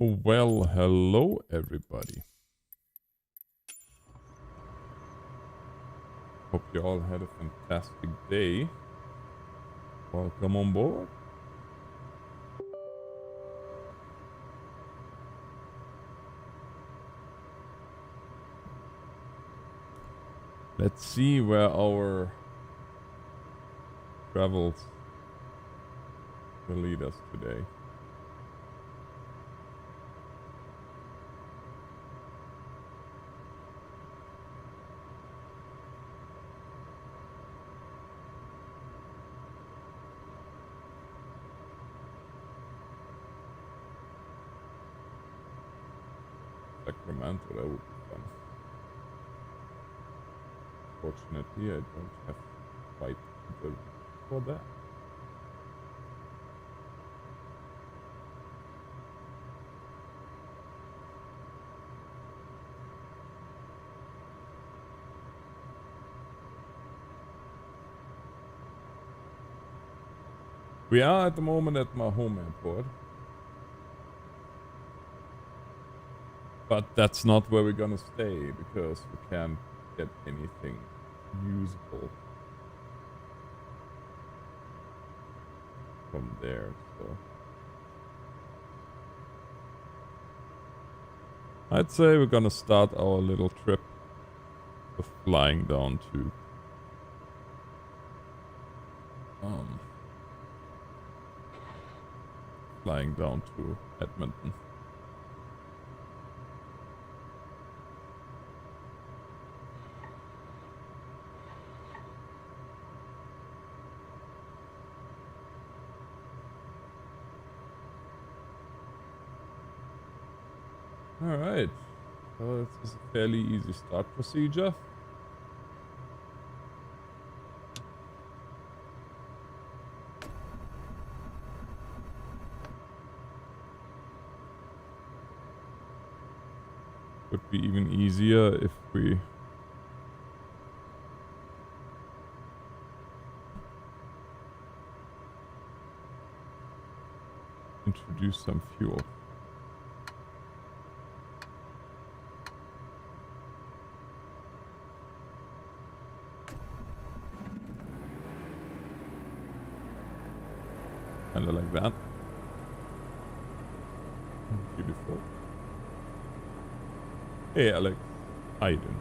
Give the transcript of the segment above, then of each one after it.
Well, hello everybody. Hope you all had a fantastic day. Welcome on board. Let's see where our travels will lead us today. Sacramento, that would be fun. Fortunately, I don't have quite the for that. We are at the moment at my home airport. But that's not where we're gonna stay because we can't get anything usable from there, so I'd say we're gonna start our little trip with flying down to Edmonton. Alright, so this is a fairly easy start procedure. Would be even easier if we introduce some fuel. Kinda like that. Beautiful. Hey Alex, how you doing?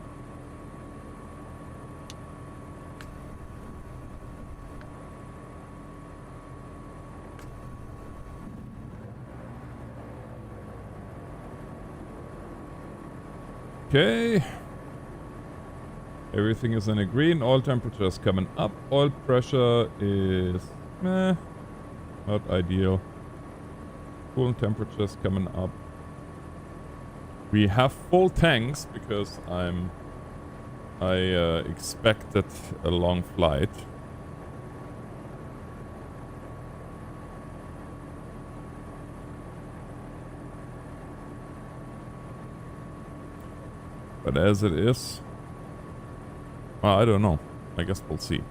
Okay. Everything is in a green. Oil temperature is coming up. Oil pressure is not ideal. Coolant temperature is coming up. We have full tanks because I expected a long flight. But as it is, well, I don't know. I guess we'll see.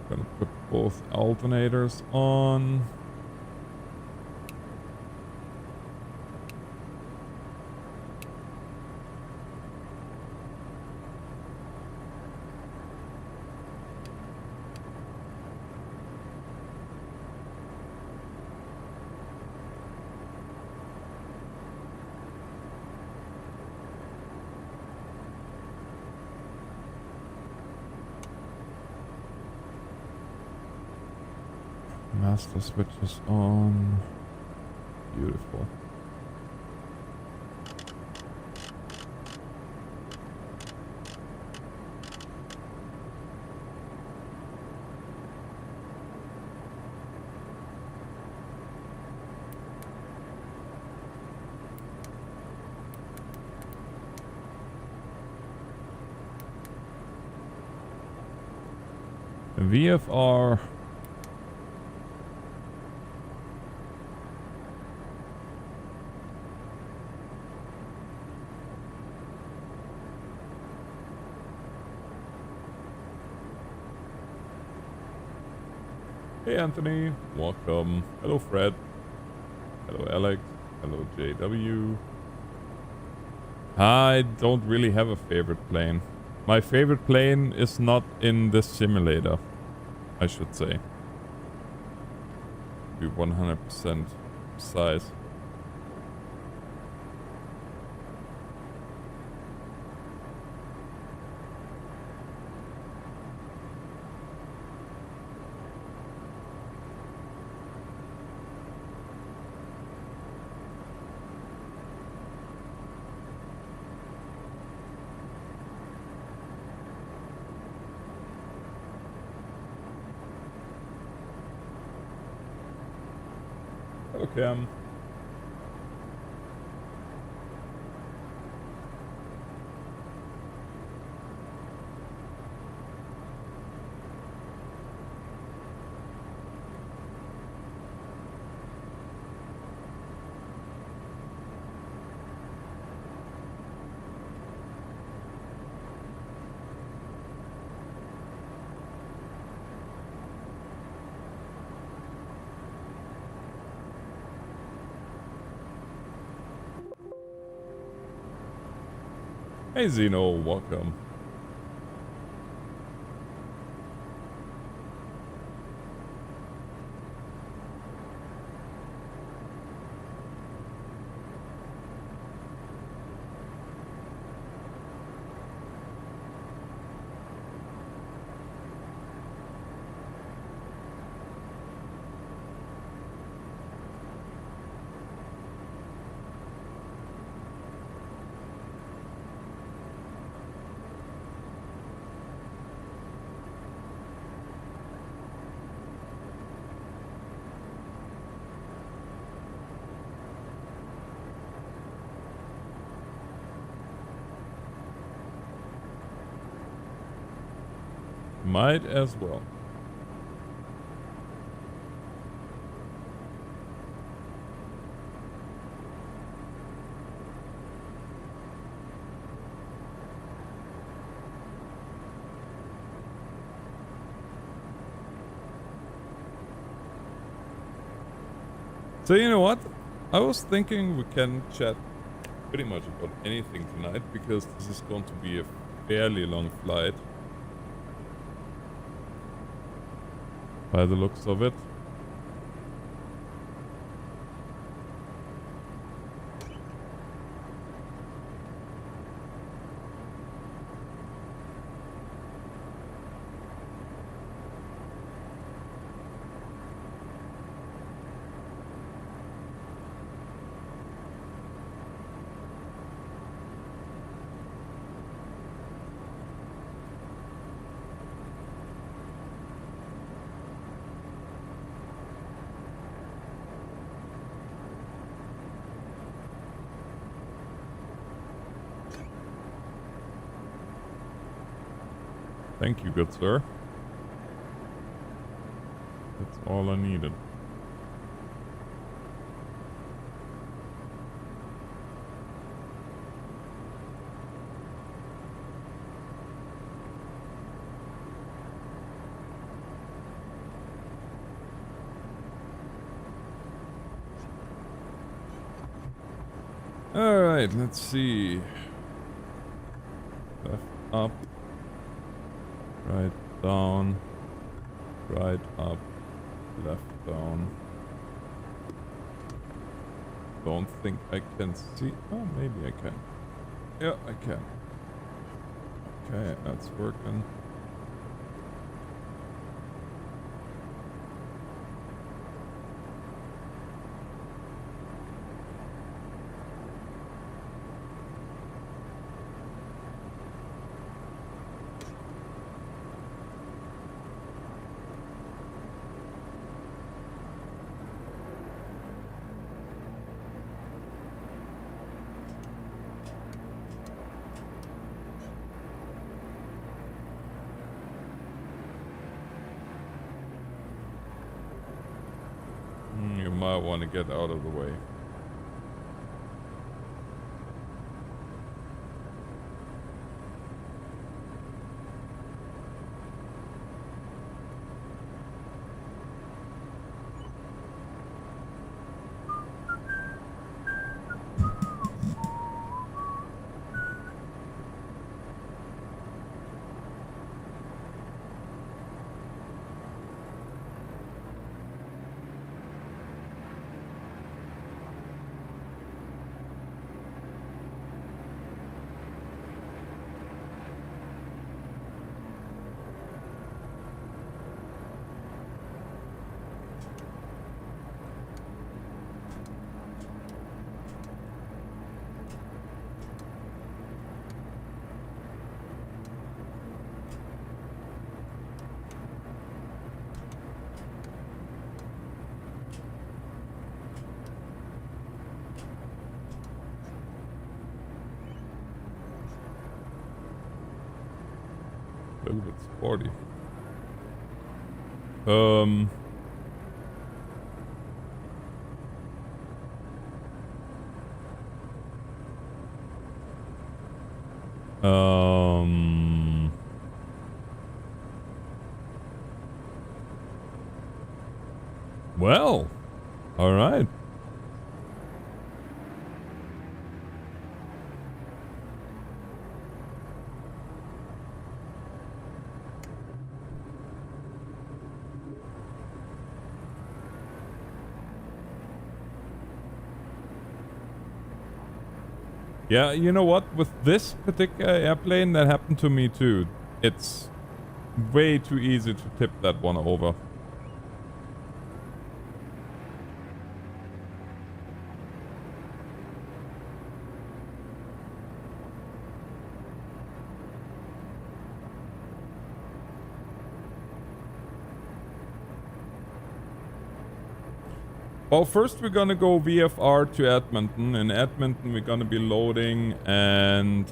Gonna put both alternators on. Master switches on. Beautiful. VFR Hey Anthony, welcome. Hello Fred. Hello Alex. Hello JW. I don't really have a favorite plane. My favorite plane is not in this simulator, I should say. To be 100% precise. Okay. Hey Zeno, welcome. Might as well. So you know what? I was thinking we can chat pretty much about anything tonight because this is going to be a fairly long flight. By the looks of it. Thank you, good sir. That's all I needed. Alright, let's see. Left up. Right down. Right up. Left down. Don't think I can see. Oh, maybe I can. Yeah, I can. Okay, that's working. You might want to get out of the way. little bit sporty. Um... Well, all right. Yeah, you know what? With this particular airplane, that happened to me too. It's way too easy to tip that one over. Well, first we're gonna go VFR to Edmonton. In Edmonton, we're gonna be loading and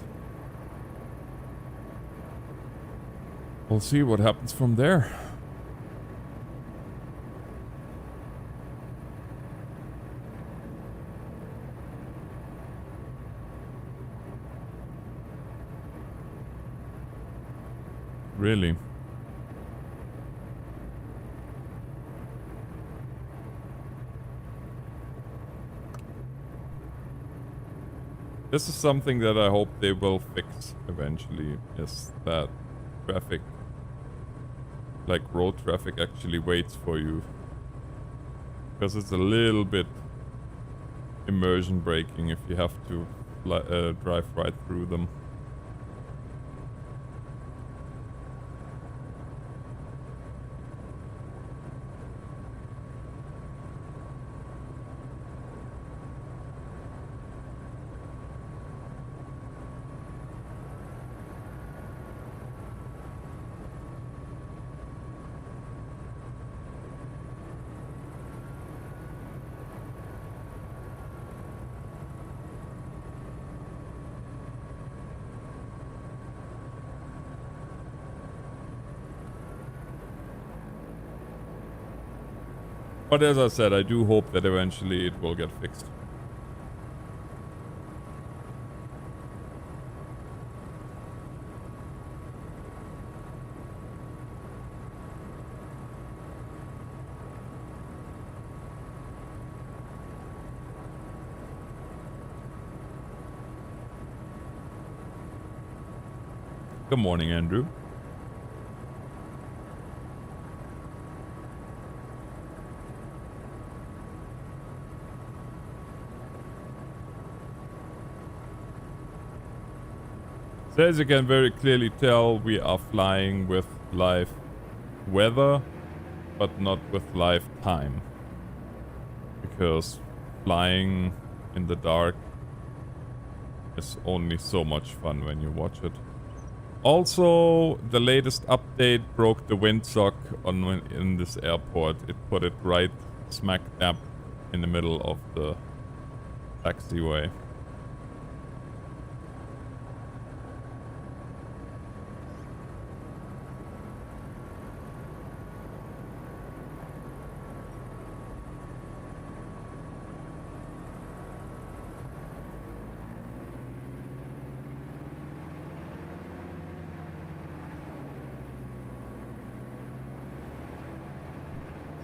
we'll see what happens from there. Really? This is something that I hope they will fix eventually, is that traffic, like road traffic, actually waits for you. Because it's a little bit immersion breaking if you have to drive right through them. But as I said, I do hope that eventually it will get fixed. Good morning, Andrew. So as you can very clearly tell, we are flying with live weather, but not with live time. Because flying in the dark is only so much fun when you watch it. Also, the latest update broke the windsock in this airport. It put it right smack dab in the middle of the taxiway.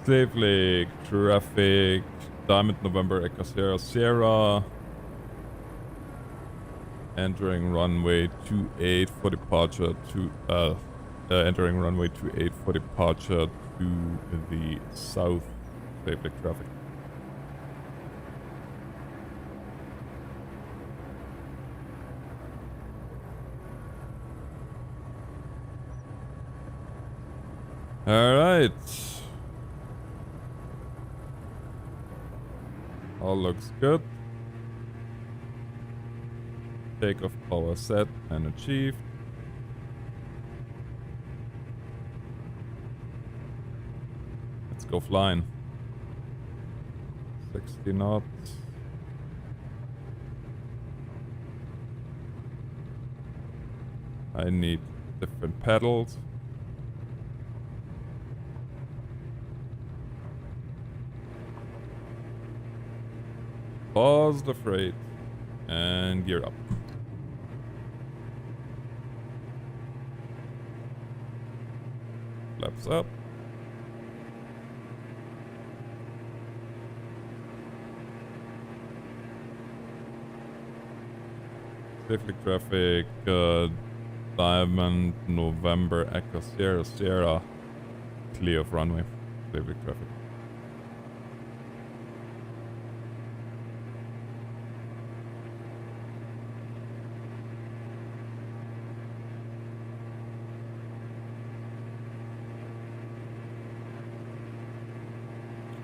Slave Lake, traffic, Diamond November Echo Sierra Sierra. Entering runway 28 for departure to, entering runway 28 for departure to the south. Slave Lake traffic. Alright. All looks good. Takeoff power set and achieved. Let's go flying. 60 knots. I need Different pedals. Pause the freight. And gear up. Flaps up. Safely traffic, Diamond, November, Echo, Sierra, Sierra. Clear of runway. Safely traffic.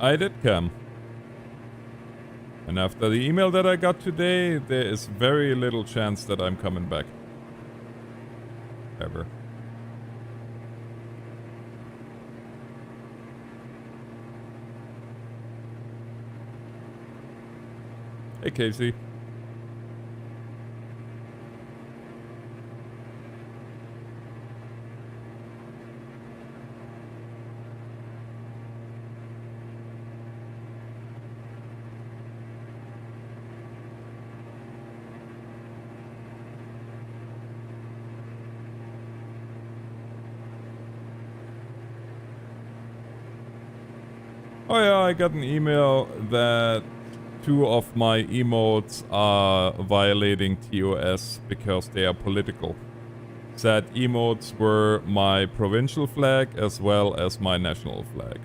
I did come. And after the email that I got today, there is very little chance that I'm coming back. Ever. Hey, Casey. Oh yeah, I got an email that 2 of my emotes are violating TOS because they are political. Said emotes were my provincial flag as well as my national flag.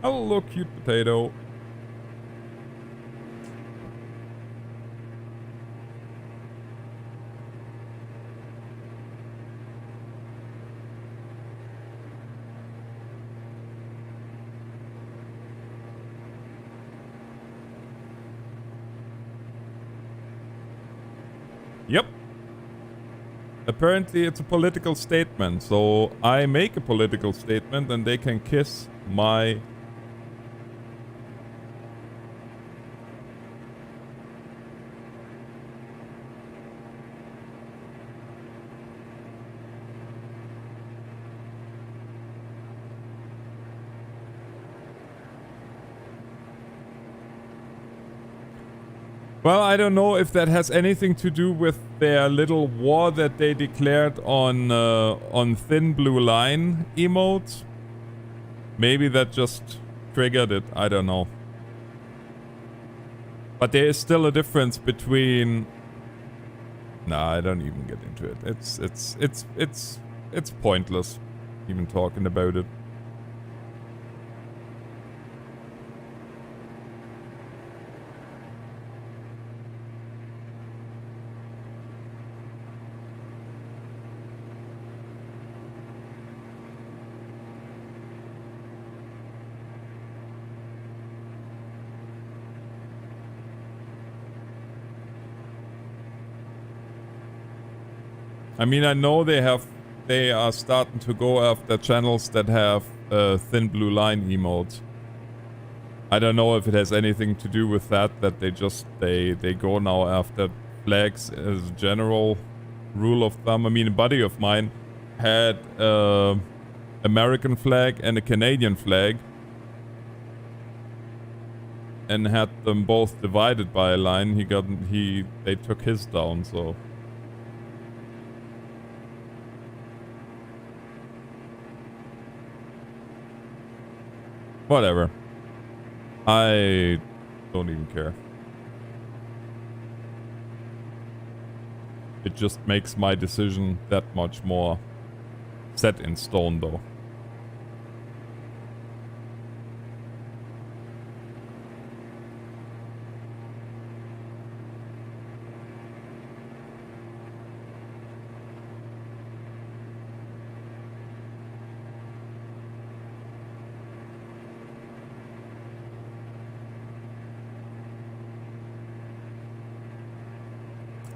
Hello, cute potato. Yep. Apparently it's a political statement, so I make a political statement and they can kiss my... Well, I don't know if that has anything to do with their little war that they declared on Thin Blue Line emotes. Maybe that just triggered it. I don't know. But there is still a difference between... Nah, I don't even get into it. It's pointless even talking about it. I mean, I know they are starting to go after channels that have Thin Blue Line emotes. I don't know if it has anything to do with that they go now after flags as a general rule of thumb. I mean, a buddy of mine had American flag and a Canadian flag and had them both divided by a line. They took his down, so... Whatever. I don't even care. It just makes my decision that much more set in stone, though.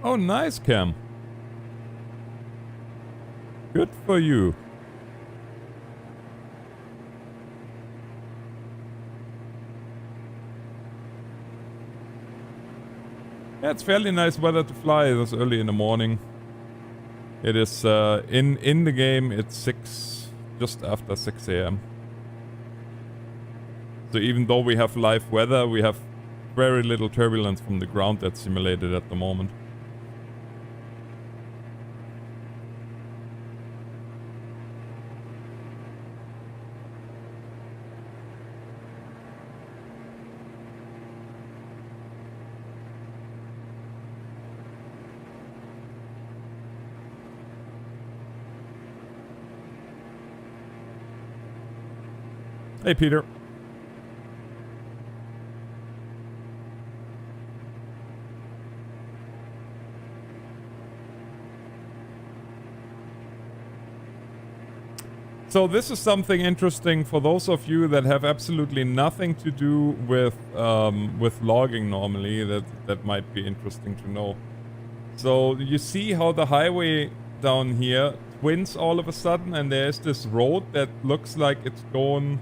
Oh, nice, Cam. Good for you. Yeah, it's fairly nice weather to fly this early in the morning. It is, in the game, it's just after 6 a.m. So even though we have live weather, we have very little turbulence from the ground that's simulated at the moment. Hey, Peter. So this is something interesting for those of you that have absolutely nothing to do with logging normally. That might be interesting to know. So you see how the highway down here twins all of a sudden, and there's this road that looks like it's going,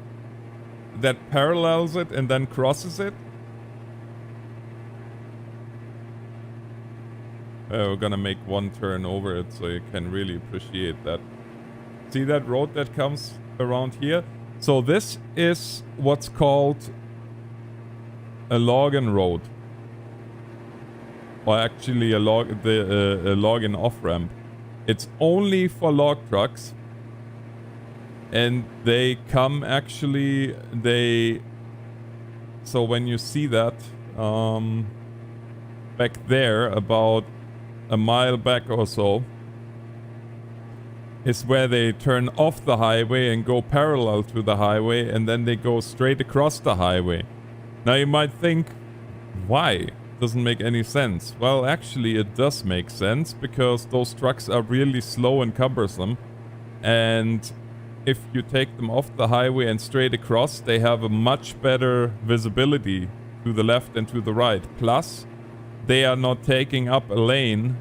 that parallels it and then crosses it. We're gonna make one turn over it so you can really appreciate that. See that road that comes around here? So this is what's called a login road. Or actually a login off-ramp. It's only for log trucks. And they come actually, so when you see that, back there, about a mile back or so, is where they turn off the highway and go parallel to the highway, and then they go straight across the highway. Now you might think, why? Doesn't make any sense. Well, actually it does make sense, because those trucks are really slow and cumbersome, and if you take them off the highway and straight across, they have a much better visibility to the left and to the right. Plus, they are not taking up a lane,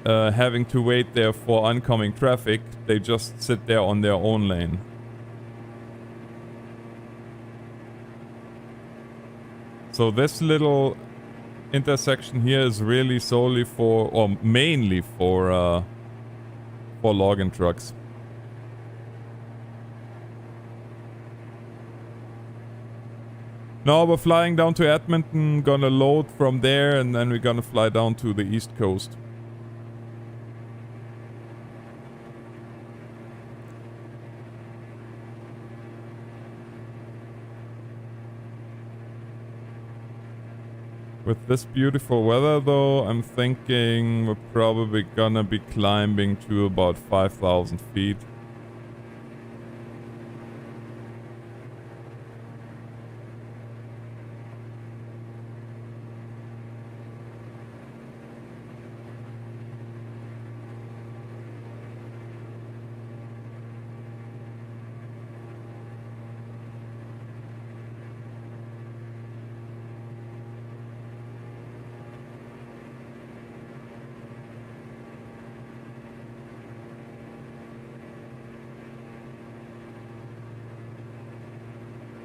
having to wait there for oncoming traffic. They just sit there on their own lane. So this little intersection here is really solely for, or mainly for login trucks. Now we're flying down to Edmonton, gonna load from there, and then we're gonna fly down to the East Coast. With this beautiful weather though, I'm thinking we're probably gonna be climbing to about 5,000 feet.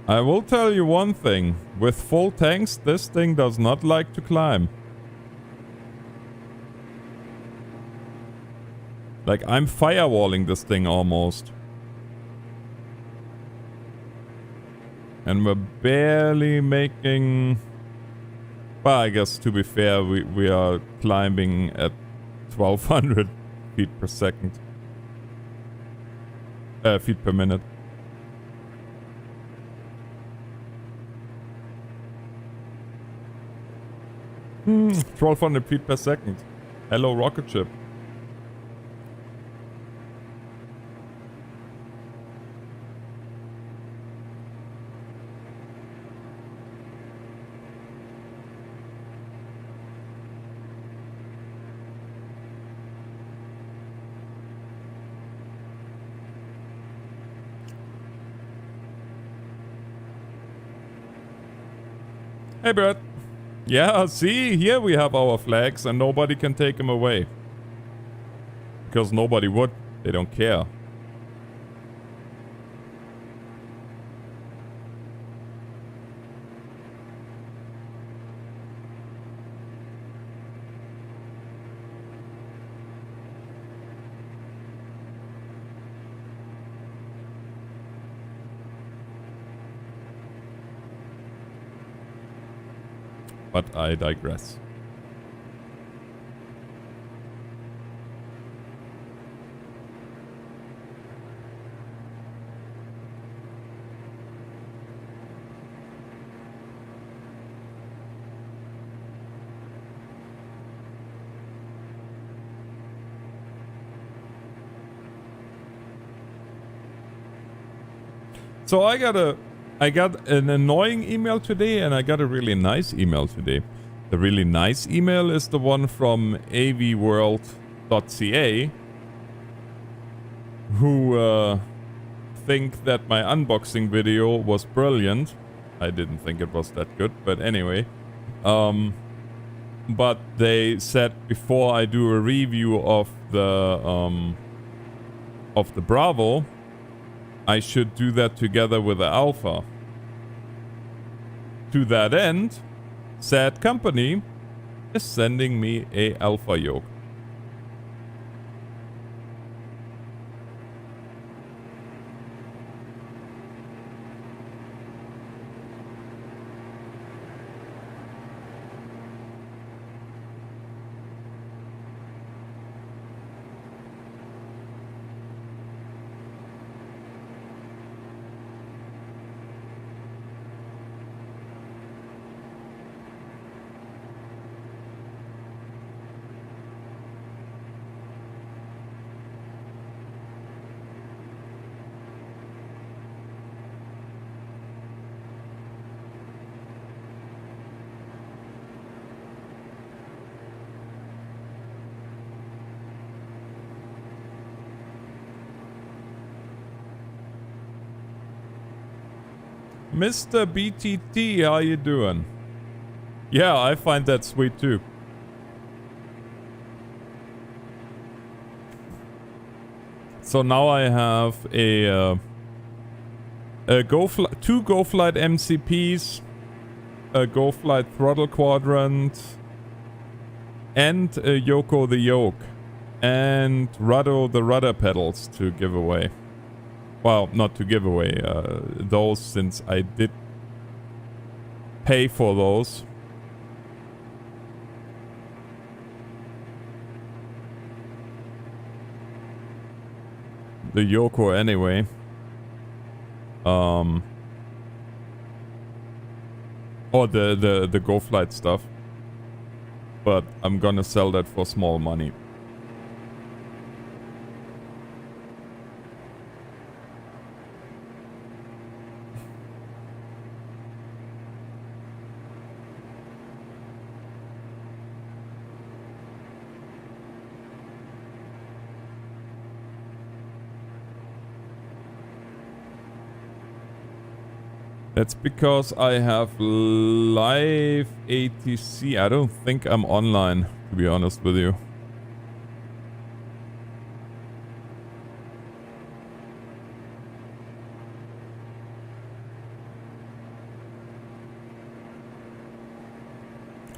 I will tell you one thing, with full tanks, this thing does not like to climb. Like, I'm firewalling this thing almost. And we're barely making... Well, I guess to be fair, we are climbing at 1200 feet per second. Feet per minute. 1200 feet per second. Hello, rocket ship. Hey, Bert. Yeah, see, here we have our flags and nobody can take them away. Because nobody would. They don't care. But I digress. So I got an annoying email today and I got a really nice email today. The really nice email is the one from avworld.ca, who think that my unboxing video was brilliant. I didn't think it was that good, but anyway. But they said before I do a review of the Bravo, I should do that together with the Alpha. To that end, said company is sending me a Alpha yoke. Mr. BTT, how you doing? Yeah, I find that sweet too. So now I have two Go Flight MCPs, a Go Flight throttle quadrant, and a Yoko the yoke, and Ruddo the rudder pedals to give away. Well, not to give away, those, since I did pay for those. The Yoko anyway. Or the Go Flight stuff. But I'm gonna sell that for small money. That's because I have live ATC. I don't think I'm online, to be honest with you.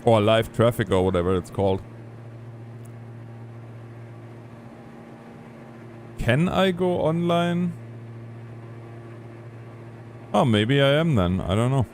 Or live traffic or whatever it's called. Can I go online? Oh, maybe I am then. I don't know.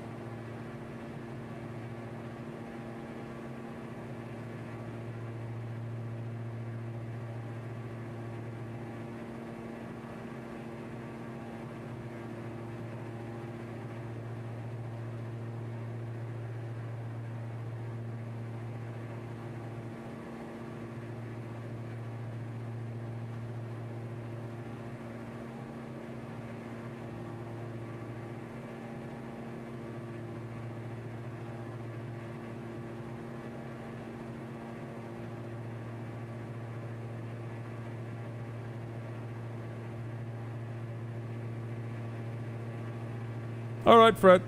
Alright, Fred.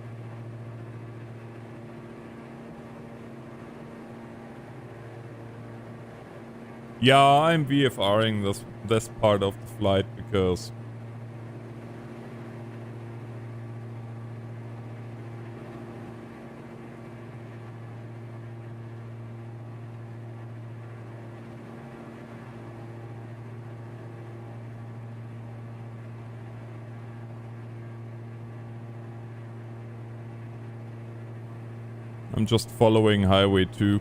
Yeah, I'm VFRing this part of the flight because I'm just following Highway 2.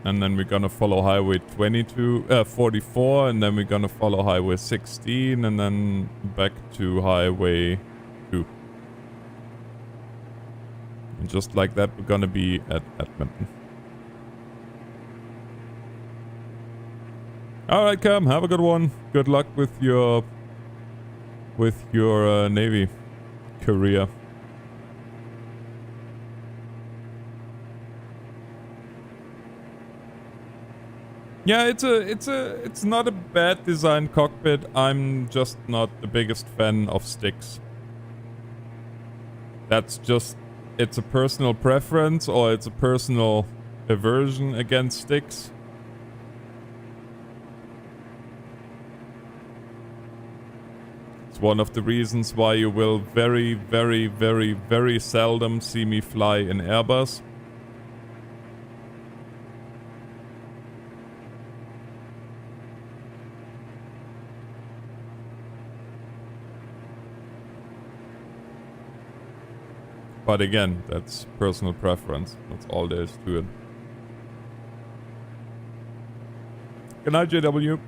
And then we're gonna follow Highway 44, and then we're gonna follow Highway 16, and then back to Highway 2. And just like that, we're gonna be at Edmonton. Alright, Cam, have a good one. Good luck with your Navy career. Yeah, it's not a bad designed cockpit. I'm just not the biggest fan of sticks. That's just, it's a personal preference, or it's a personal aversion against sticks. It's one of the reasons why you will very, very, very, very seldom see me fly in Airbus. But again, that's personal preference. That's all there is to it. Good night, JW.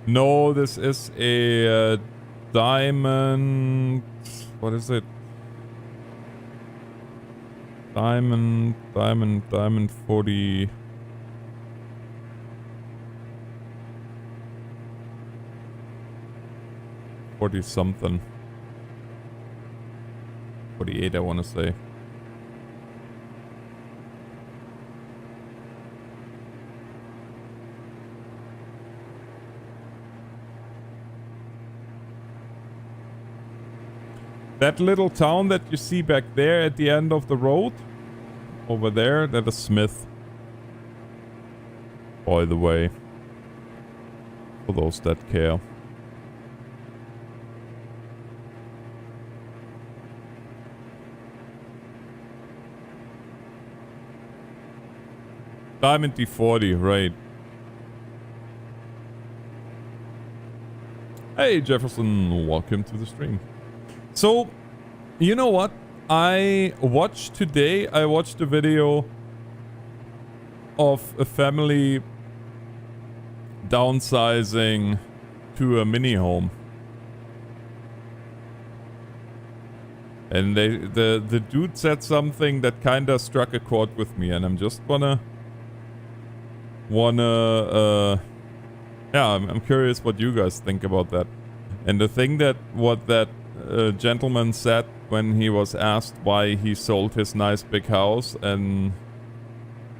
No, this is a diamond. What is it? Diamond 40. 40 something. 48, I want to say. That little town that you see back there at the end of the road, over there, that is Smith. By the way, for those that care. Diamond D40, right. Hey Jefferson, welcome to the stream. So, you know what? I watched a video of a family downsizing to a mini home. And the dude said something that kinda struck a chord with me, and I'm just wanna yeah, I'm curious what you guys think about that. And the thing that gentleman said when he was asked why he sold his nice big house and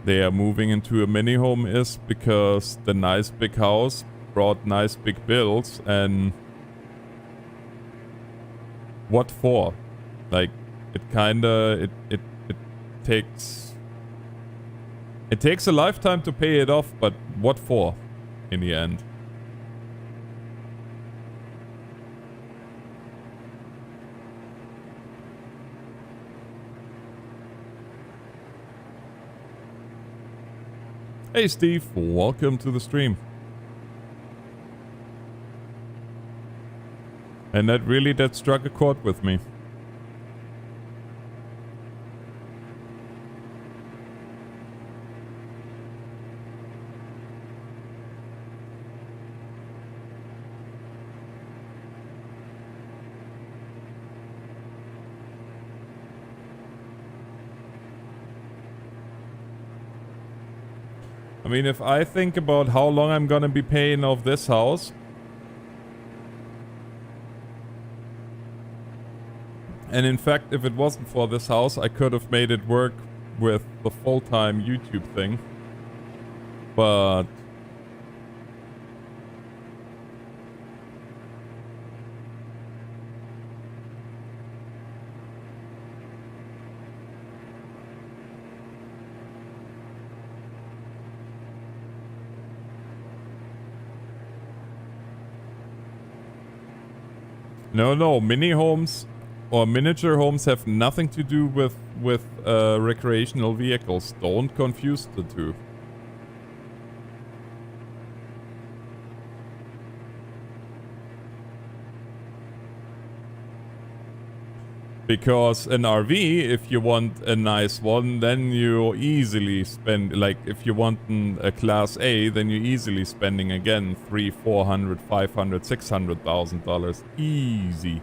they are moving into a mini home is because the nice big house brought nice big bills, and what for? Like, it takes a lifetime to pay it off, but what for in the end? Hey Steve, welcome to the stream. And that struck a chord with me. I mean, if I think about how long I'm gonna be paying off this house, and in fact, if it wasn't for this house, I could have made it work with the full-time YouTube thing. But No. Mini homes or miniature homes have nothing to do with recreational vehicles. Don't confuse the two. Because an RV, if you want a nice one, then you easily spend, like, if you want a Class A, then you're easily spending, again, $300,000, $400,000, $500,000, $600,000. Easy.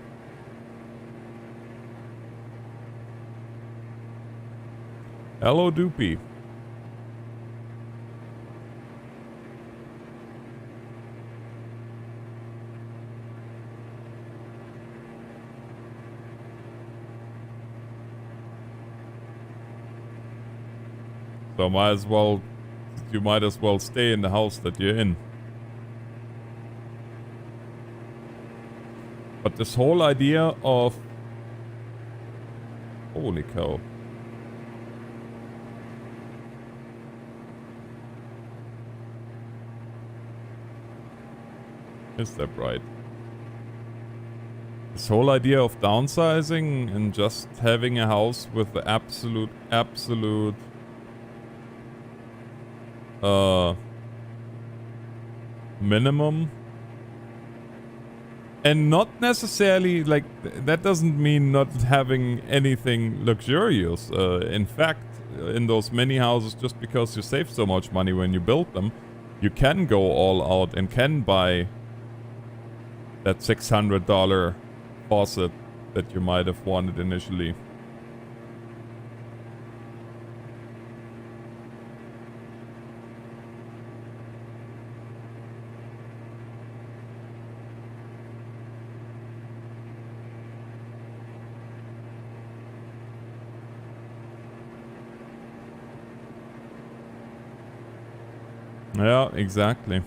Hello, Doopy. So you might as well stay in the house that you're in. But this whole idea of... Holy cow. Is that right? This whole idea of downsizing and just having a house with the absolute minimum, and not necessarily, like, that doesn't mean not having anything luxurious. In fact, in those mini houses, just because you save so much money when you build them, you can go all out and can buy that $600 faucet that you might have wanted initially. Yeah, exactly.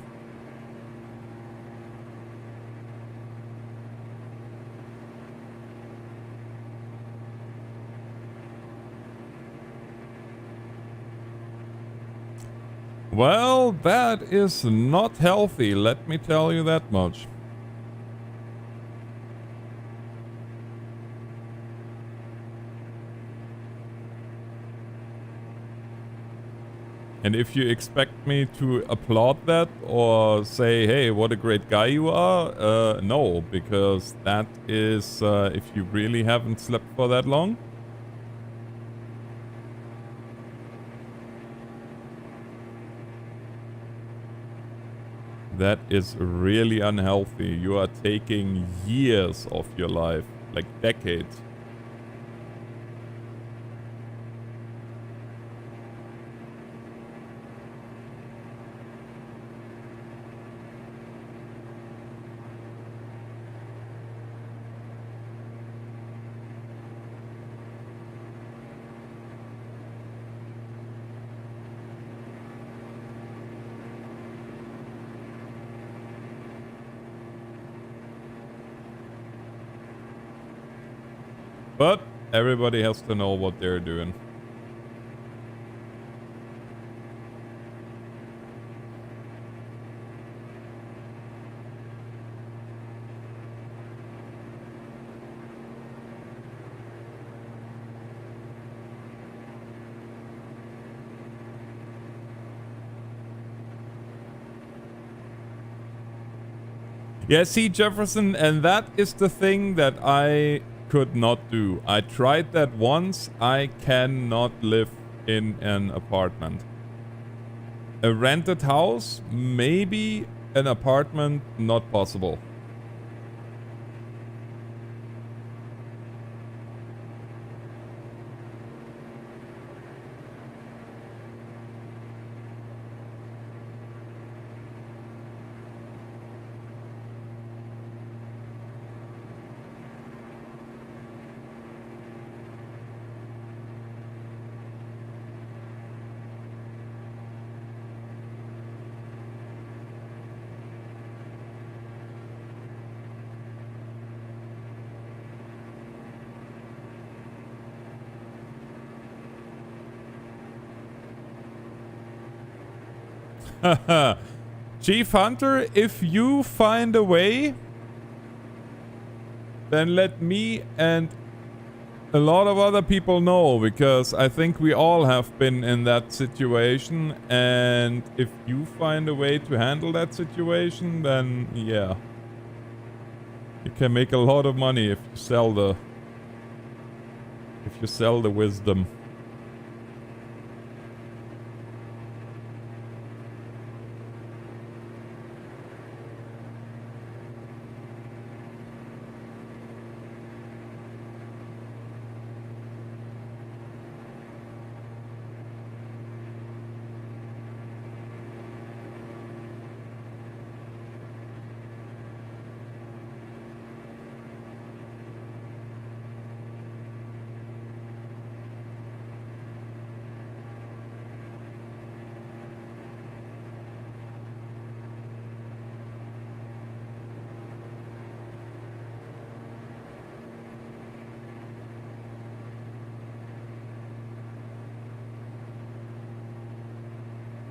Well, that is not healthy, let me tell you that much. And if you expect me to applaud that or say, hey, what a great guy you are, no, because that is, if you really haven't slept for that long. That is really unhealthy. You are taking years of your life, like decades. But everybody has to know what they're doing. Yeah, see, Jefferson, and that is the thing that I could not do. I tried that once. I cannot live in an apartment. A rented house, maybe. An apartment, not possible. Chief Hunter, if you find a way then let me and a lot of other people know, because I think we all have been in that situation, and if you find a way to handle that situation, then yeah. You can make a lot of money if you sell the wisdom.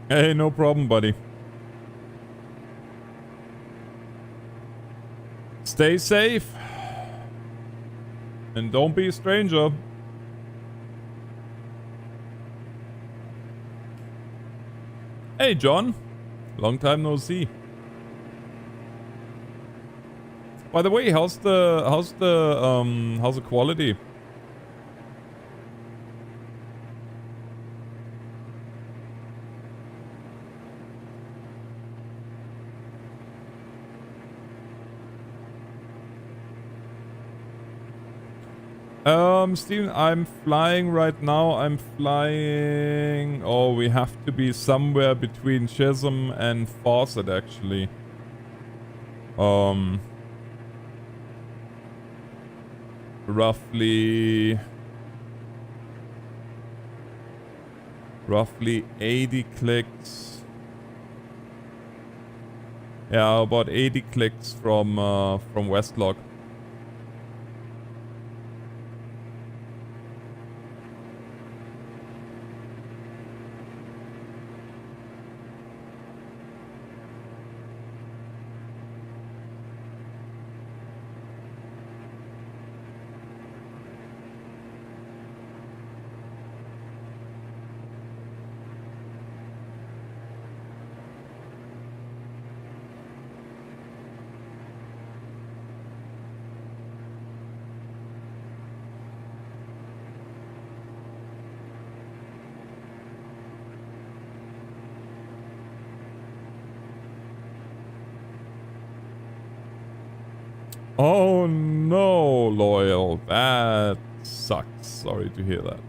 Hey, no problem, buddy. Stay safe. And don't be a stranger. Hey, John. Long time no see. By the way, how's the quality? Steven, I'm flying right now. I'm flying... Oh, we have to be somewhere between Chisholm and Fawcett, actually. Roughly 80 clicks. Yeah, about 80 clicks from Westlock. Oh no, Loyal. That sucks. Sorry to hear that.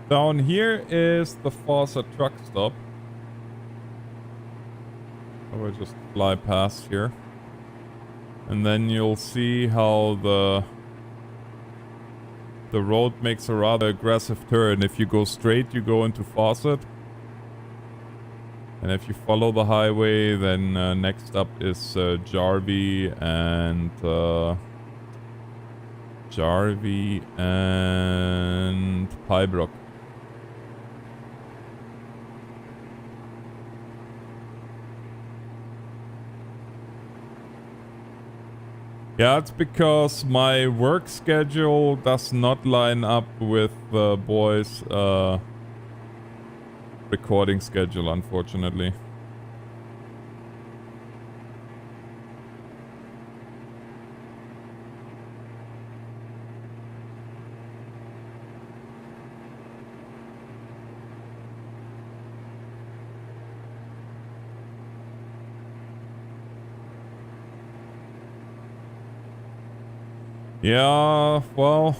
Down here is the Fawcett truck stop. I will just fly past here. And then you'll see how the road makes a rather aggressive turn. If you go straight, you go into Fawcett. And if you follow the highway, then next up is Jarvie and Pybrook. Yeah, it's because my work schedule does not line up with the boys' recording schedule, unfortunately. Yeah, well,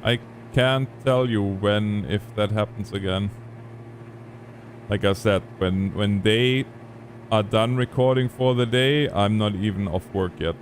I can't tell you when, if that happens again. Like I said, when they are done recording for the day, I'm not even off work yet.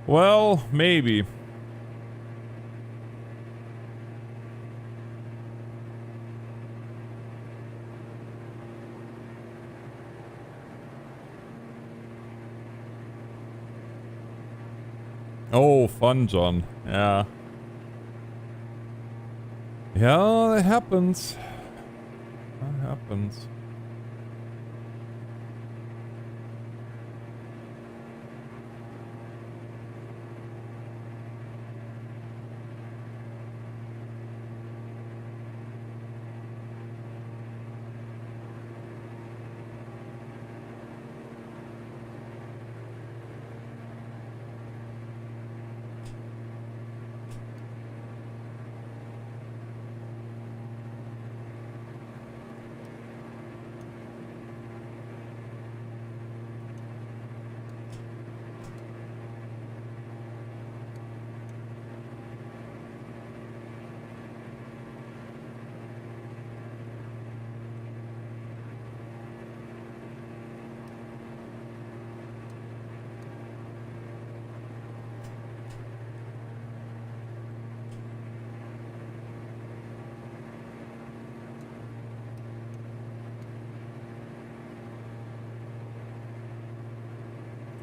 Well, maybe. Oh, fun, John. Yeah. Yeah, that happens. That happens.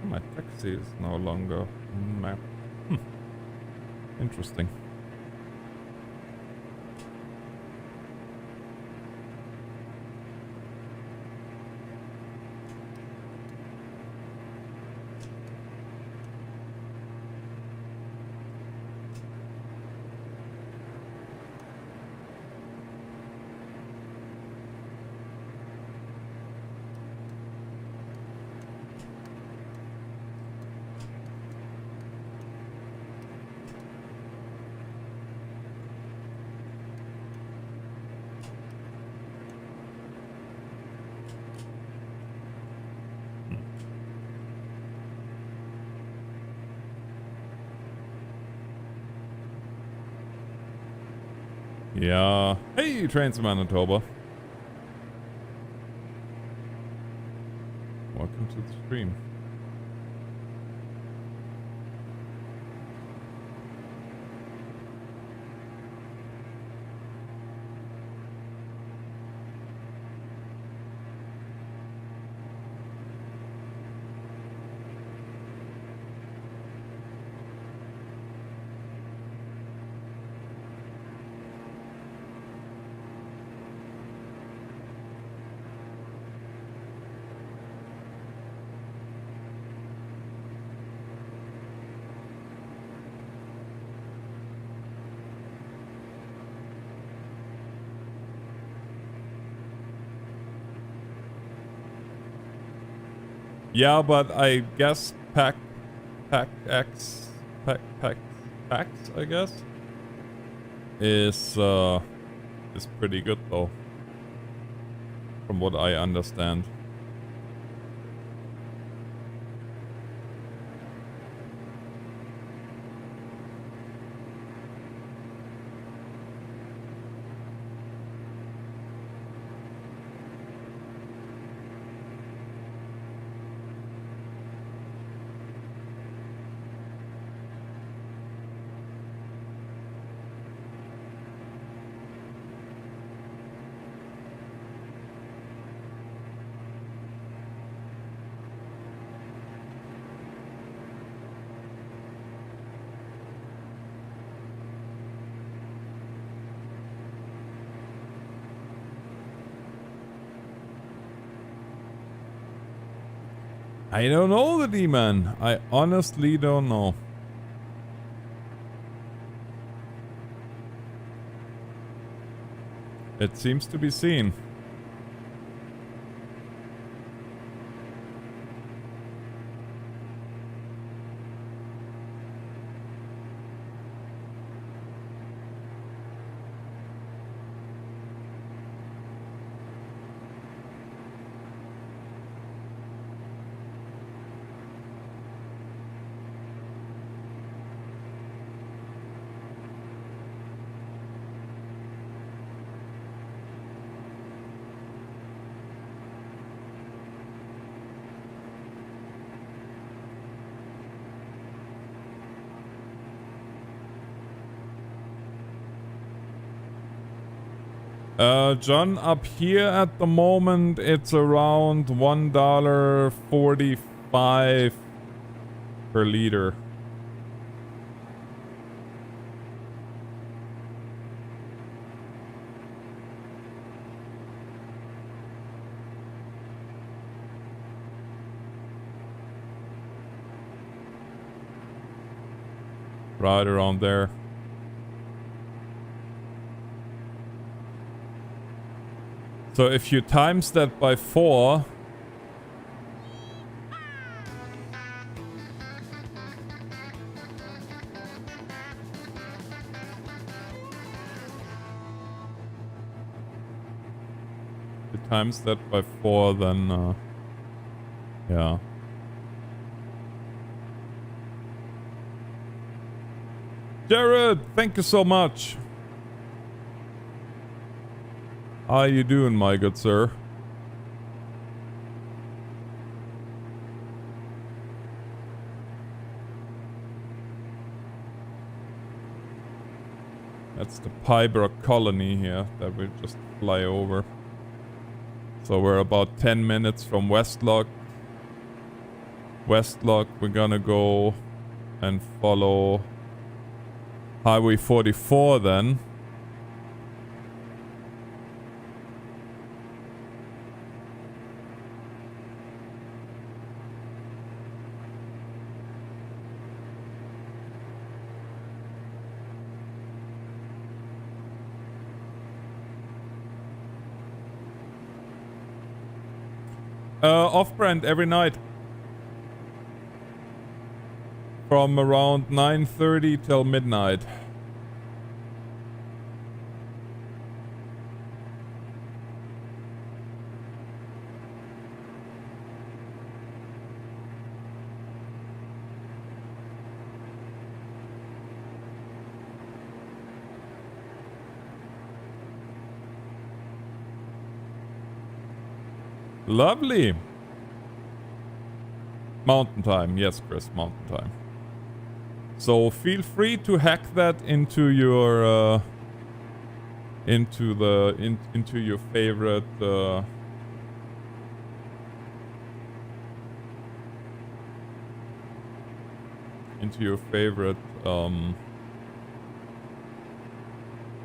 My taxi is no longer map. Interesting. Yeah. Hey, Trains of Manitoba. Welcome to the stream. Yeah, but I guess Pack X, I guess, is pretty good though, from what I understand. I don't know the D-man. I honestly don't know. It seems to be seen. John, up here at the moment, it's around $1.45 per liter. Right around there. So if you times that by 4... If you times that by 4, then, yeah. Jared, thank you so much. How you doing, my good sir? That's the Pybrook colony here that we just fly over. So we're about 10 minutes from Westlock. Westlock, we're gonna go and follow Highway 44 then. Off-brand every night. From around 9:30 till midnight. Lovely. Mountain time. Yes, Chris, mountain time. So feel free to hack that into your into your favorite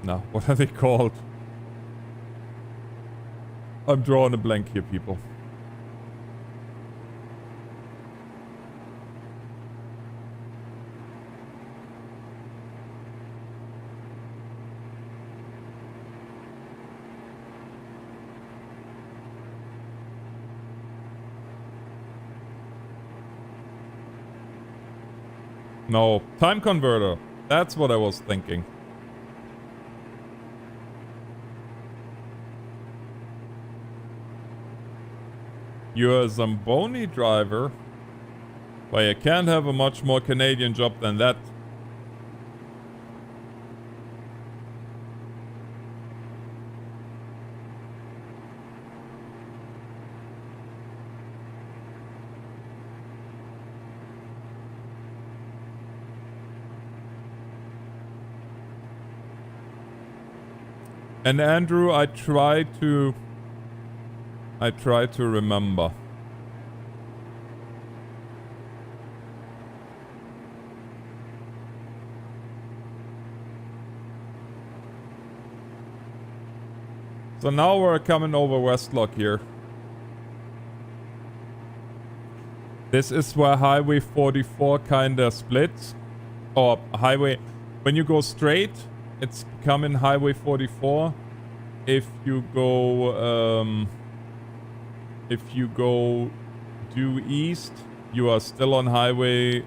no, what are they called? I'm drawing a blank here, people. No, time converter. That's what I was thinking. You're a Zamboni driver? Well, you can't have a much more Canadian job than that. And Andrew, I try to remember. So now we're coming over Westlock here. This is where Highway 44 kinda splits. Or highway... When you go straight, it's becoming Highway 44. If you go... if you go due east, you are still on Highway...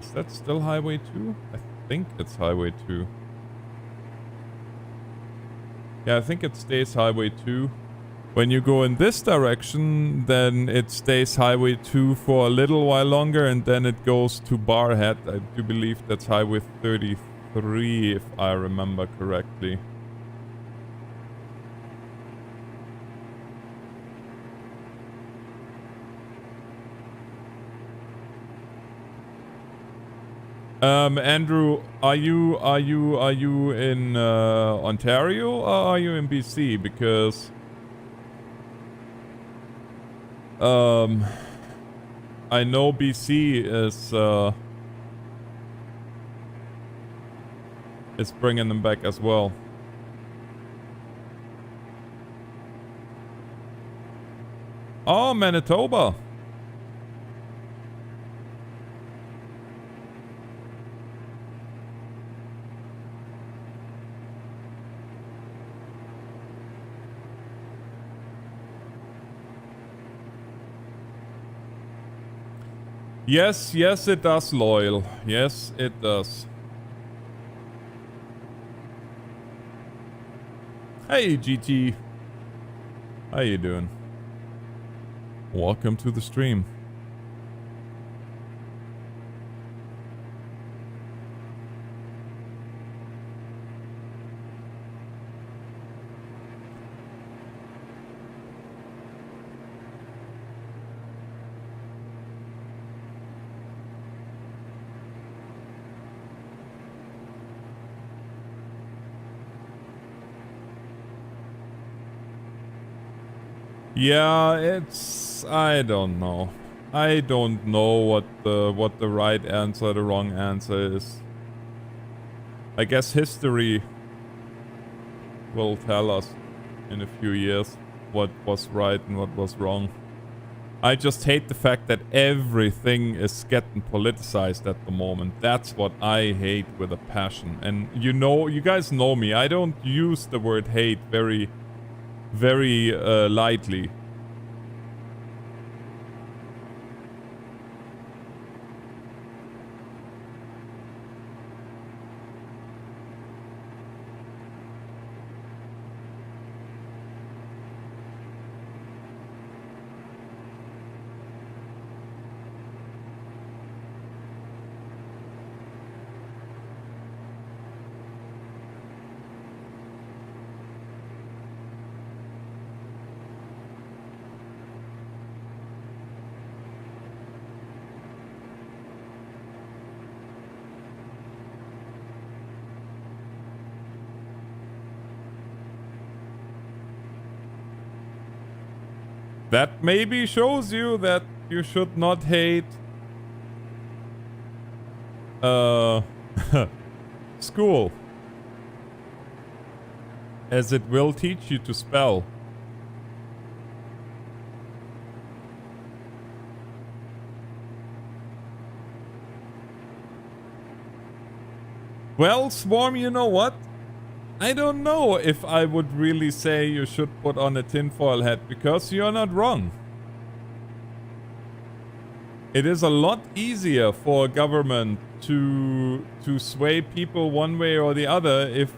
Is that still Highway 2? I think it's Highway 2. Yeah, I think it stays Highway 2. When you go in this direction, then it stays Highway 2 for a little while longer, and then it goes to Barhead. I do believe that's Highway 33, if I remember correctly. Andrew, are you in Ontario or are you in BC? Because I know BC is bringing them back as well. Oh, Manitoba. Yes, yes it does, Loyal. Yes, it does. Hey, GT. How you doing? Welcome to the stream. Yeah, it's... I don't know. I don't know what the right answer, the wrong answer is. I guess history will tell us in a few years what was right and what was wrong. I just hate the fact that everything is getting politicized at the moment. That's what I hate with a passion. And you know, you guys know me. I don't use the word hate very lightly. That maybe shows you that you should not hate school, as it will teach you to spell. Well, Swarm, you know what? I don't know if I would really say you should put on a tinfoil hat, because you're not wrong. It is a lot easier for a government to sway people one way or the other if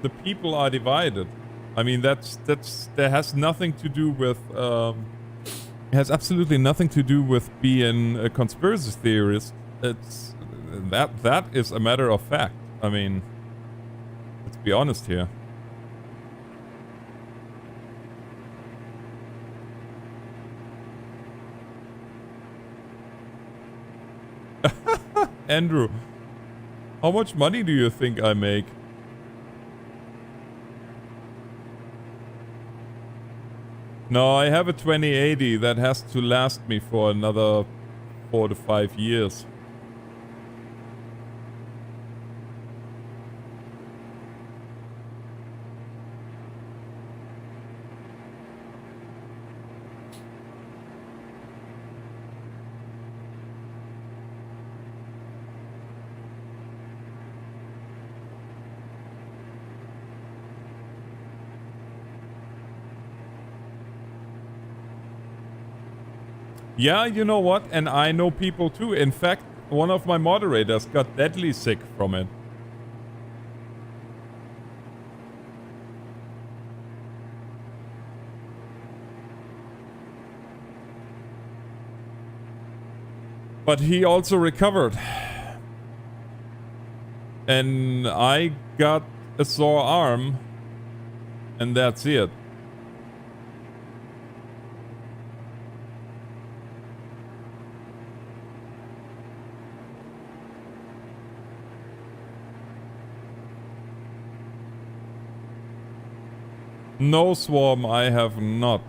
the people are divided. I mean, that has nothing to do with it has absolutely nothing to do with being a conspiracy theorist. It's that is a matter of fact. I mean, let's be honest here. Andrew, how much money do you think I make? No, I have a 2080 that has to last me for another 4 to 5 years. Yeah, you know what? And I know people too. In fact, one of my moderators got deadly sick from it. But he also recovered. And I got a sore arm. And that's it. No swarm, I have not.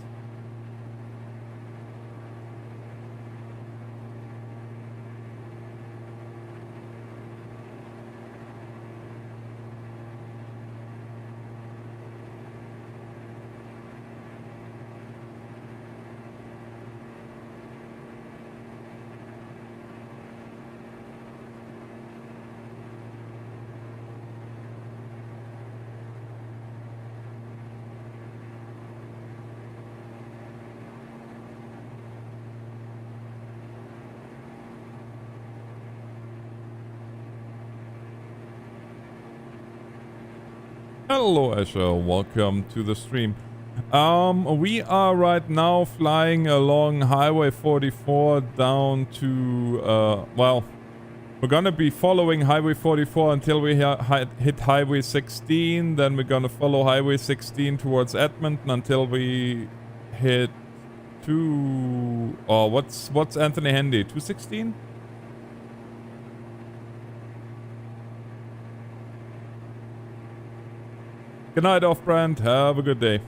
Hello Asher, welcome to the stream. We are right now flying along Highway 44 down to, well, we're gonna be following Highway 44 until we hit Highway 16, then we're gonna follow Highway 16 towards Edmonton until we hit what's Anthony Hendy, 216? Good night, Off-Brand. Have a good day.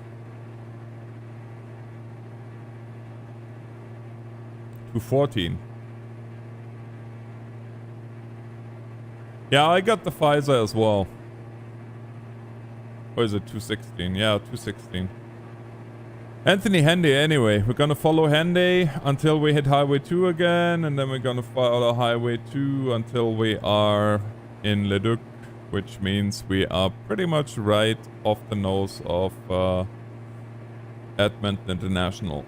214. Yeah, I got the Pfizer as well. Or is it 216? Yeah, 216. Anthony Hendy, anyway. We're gonna follow Hendy until we hit Highway 2 again, and then we're gonna follow Highway 2 until we are in Leduc, which means we are pretty much right off the nose of Edmonton International.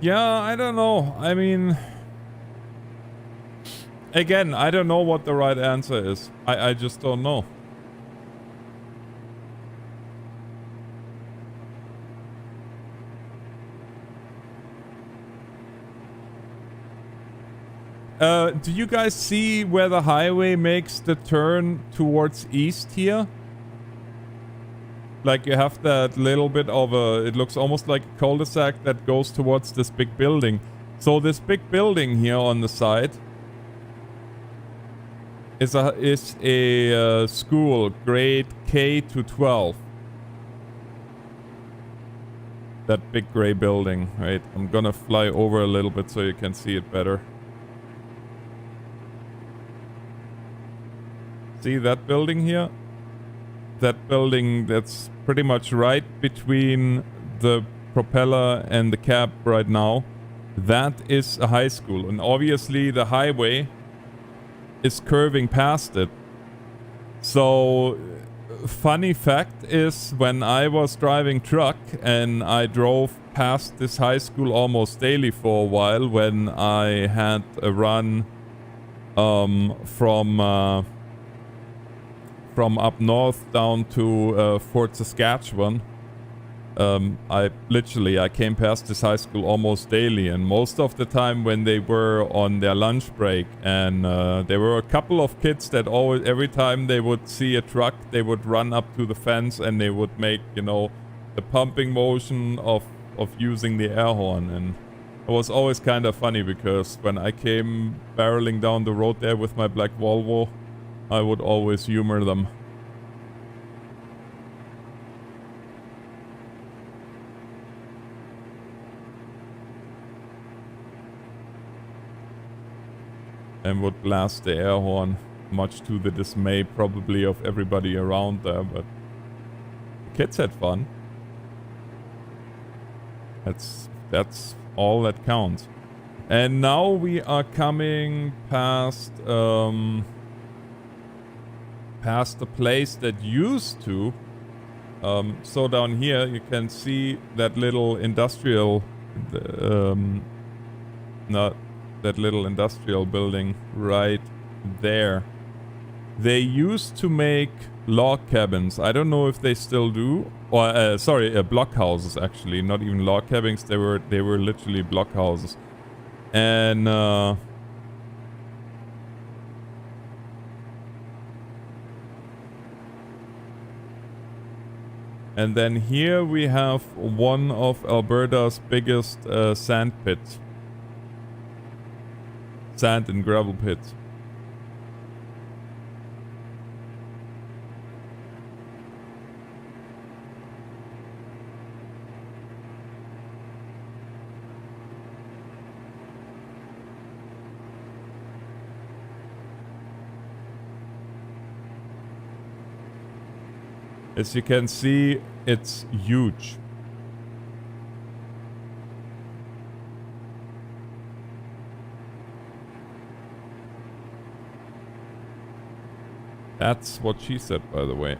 Yeah, I don't know. I mean, again, I don't know what the right answer is. I just don't know. Do you guys see where the highway makes the turn towards east here? Like you have that little bit of a, it looks almost like a cul-de-sac that goes towards this big building. So this big building here on the side is a school, grade K to 12. That big gray building, right? I'm gonna fly over a little bit so you can see it better. See that building here? That building that's pretty much right between the propeller and the cab right now. That is a high school, and obviously the highway is curving past it. So, funny fact is, when I was driving truck and I drove past this high school almost daily for a while, when I had a run from up north down to Fort Saskatchewan, I came past this high school almost daily, and most of the time when they were on their lunch break, and there were a couple of kids that every time they would see a truck, they would run up to the fence and they would make, you know, pumping motion of using the air horn, and it was always kind of funny because when I came barreling down the road there with my black Volvo, I would always humor them. And would blast the air horn, much to the dismay probably of everybody around there, but the kids had fun. That's all that counts. And now we are coming past past the place that used to. So down here you can see that little industrial, not that little industrial building right there. They used to make log cabins. I don't know if they still do. Or sorry, block houses actually, not even log cabins. They were literally block houses. And then here we have one of Alberta's biggest sand pits. Sand and gravel pits. As you can see, it's huge. That's what she said, by the way.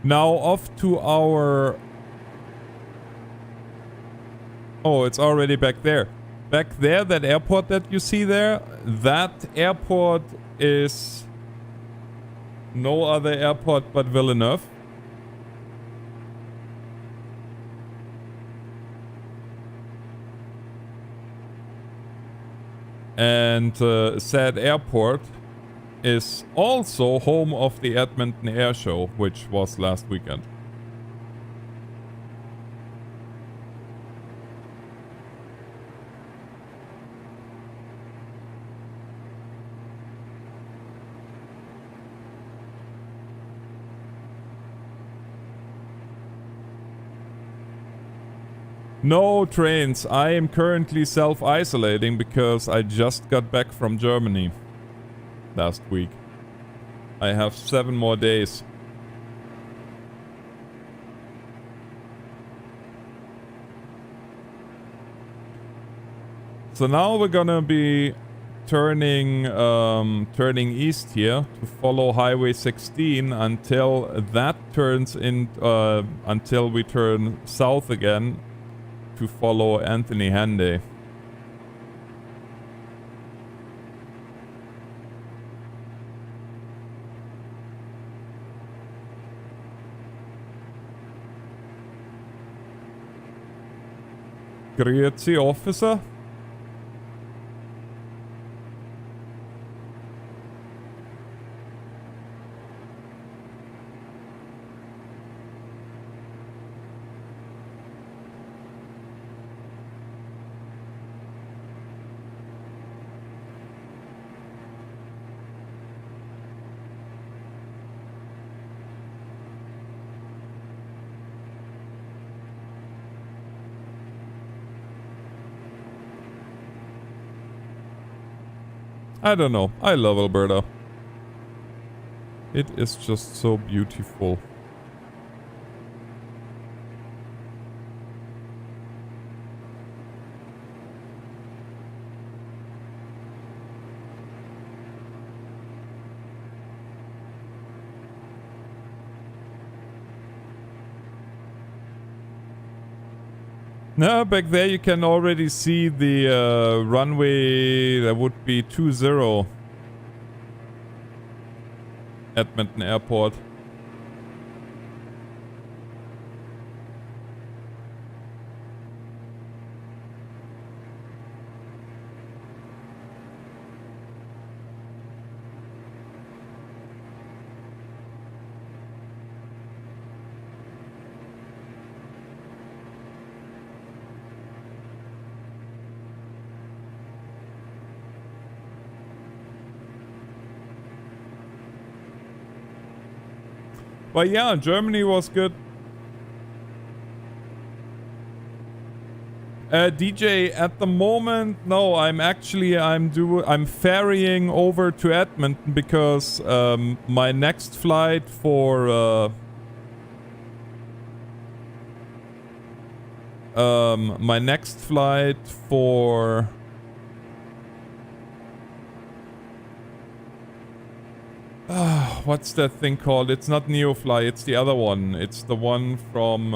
Now off to our... Oh, it's already back there. Back there, that airport that you see there, that airport is no other airport but Villeneuve. And said airport is also home of the Edmonton Air Show, which was last weekend. No trains. I am currently self-isolating because I just got back from Germany last week. I have 7 more days. So now we're gonna be turning east here to follow Highway 16 until that turns in until we turn south again to follow Anthony Henday. Grüezi, officer. I don't know. I love Alberta. It is just so beautiful. No, back there you can already see the runway. That would be 20 Edmonton Airport. But yeah, Germany was good. DJ, at the moment, no, I'm ferrying over to Edmonton because my next flight for what's that thing called? It's not Neofly, it's the other one. It's the one from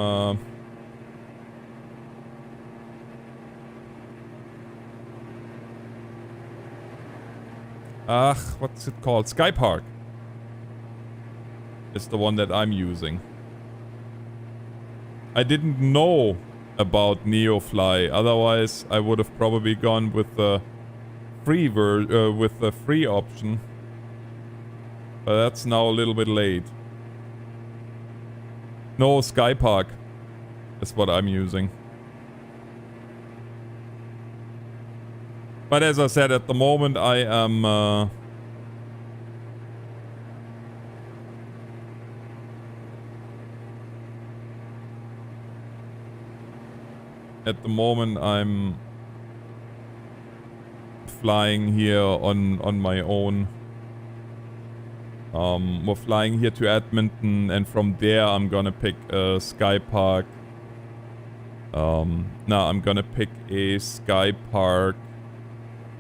what's it called? Skypark. It's the one that I'm using. I didn't know about Neofly, otherwise I would have probably gone with the free option. But that's now a little bit late. No, Skypark is what I'm using. But as I said, at the moment I am I'm flying here on my own. We're flying here to Edmonton, and from there I'm gonna pick a Skypark. I'm gonna pick a Skypark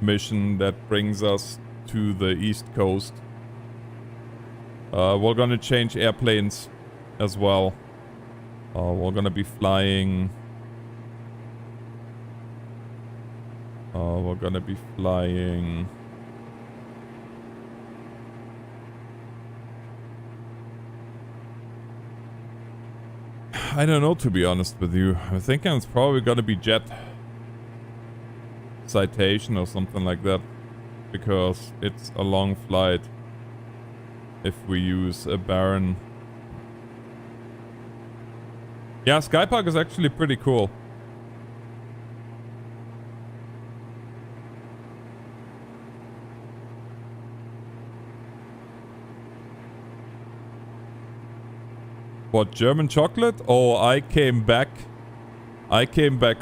mission that brings us to the East Coast. We're gonna change airplanes as well. We're gonna be flying. I don't know, to be honest with you. I'm thinking it's probably gonna be Jet Citation or something like that, because it's a long flight if we use a Baron. Yeah, Skypark is actually pretty cool. What, German chocolate? Oh, I came back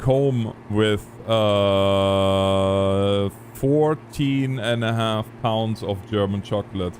home with 14.5 pounds of German chocolate.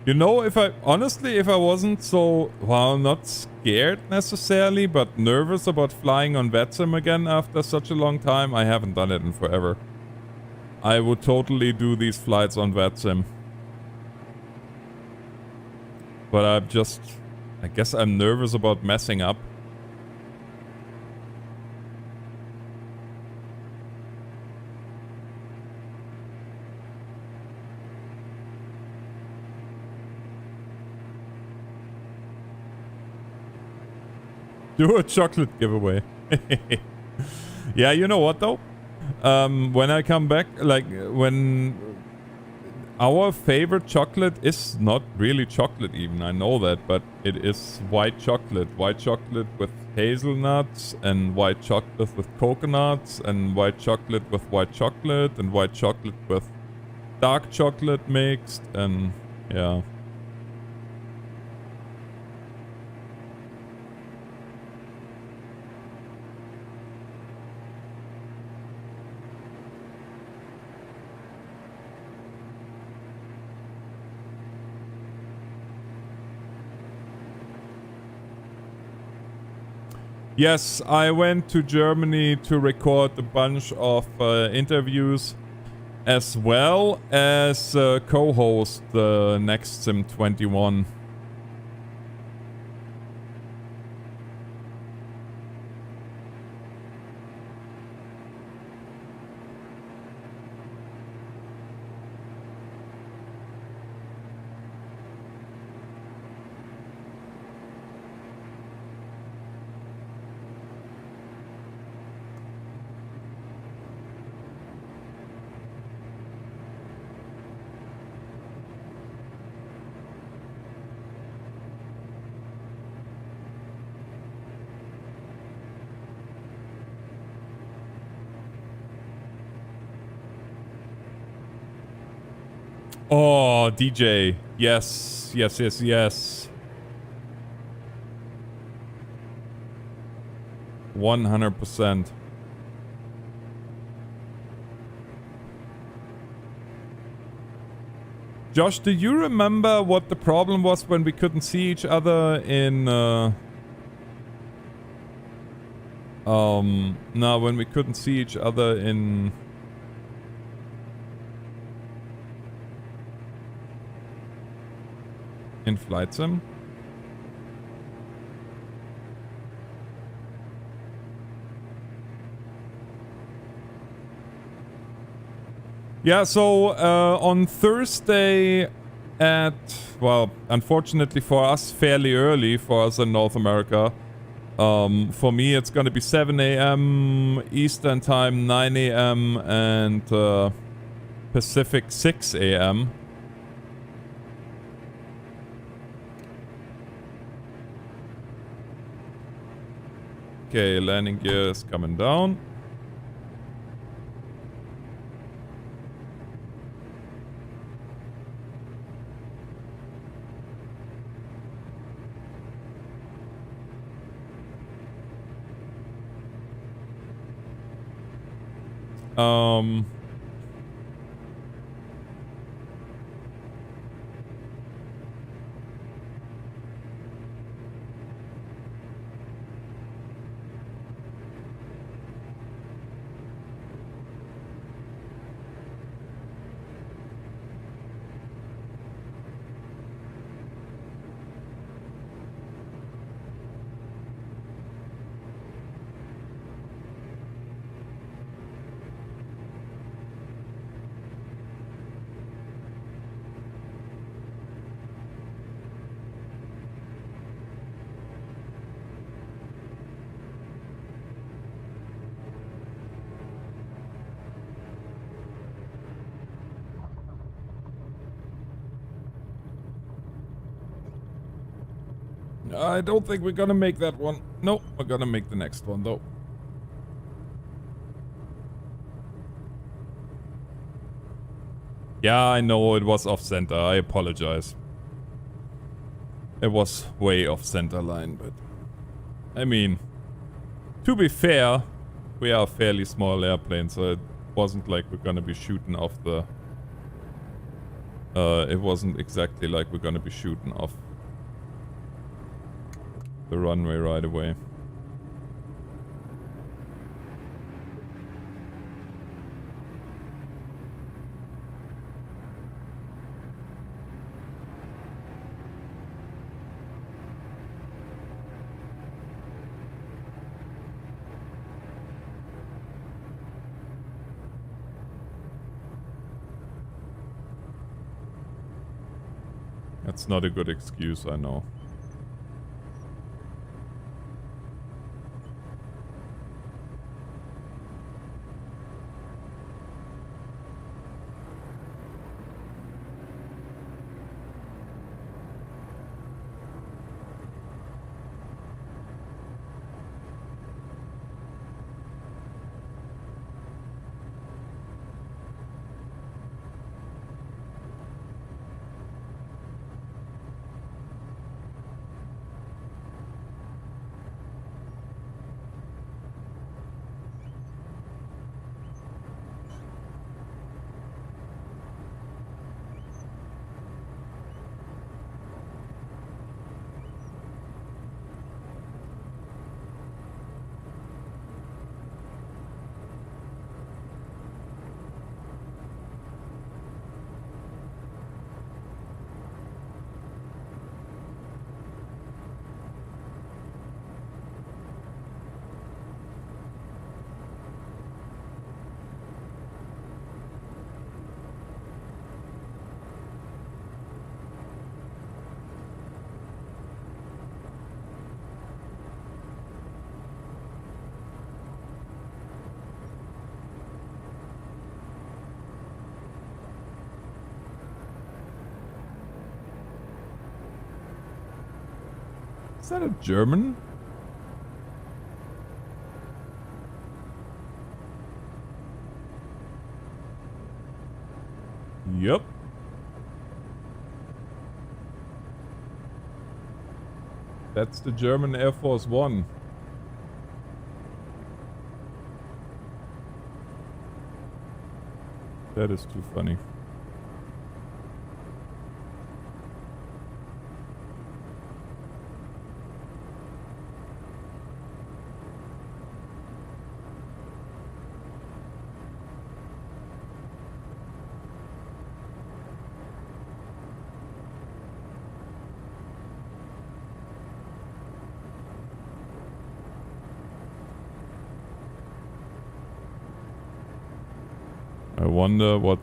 You know, if I wasn't so, well, not scared necessarily, but nervous about flying on VETSIM again after such a long time, I haven't done it in forever. I would totally do these flights on VETSIM. But I guess I'm nervous about messing up. Do a chocolate giveaway. Yeah, you know what though? When I come back, like when our favorite chocolate is not really chocolate even, I know that, but it is white chocolate. White chocolate with hazelnuts and white chocolate with coconuts and white chocolate with white chocolate and white chocolate with dark chocolate mixed and yeah. Yes, I went to Germany to record a bunch of interviews as well as co-host the next Sim 21. Oh, DJ. Yes, yes, yes, yes. 100%. Josh, do you remember what the problem was when we couldn't see each other in, no, when we couldn't see each other in Flight Sim? Yeah, so on Thursday at, well, unfortunately for us, fairly early for us in North America. For me, it's gonna be 7 a.m. Eastern Time, 9 a.m. and Pacific 6 a.m. Okay, landing gear is coming down. I don't think we're gonna make that one. Nope, we're gonna make the next one though. Yeah, I know it was off center. I apologize. It was way off center line, but I mean, to be fair, we are a fairly small airplane, so it wasn't like we're gonna be shooting off the... it wasn't exactly like we're gonna be shooting off the runway right away. That's not a good excuse, I know. Is that a German? Yep. That's the German Air Force One. That is too funny. I wonder what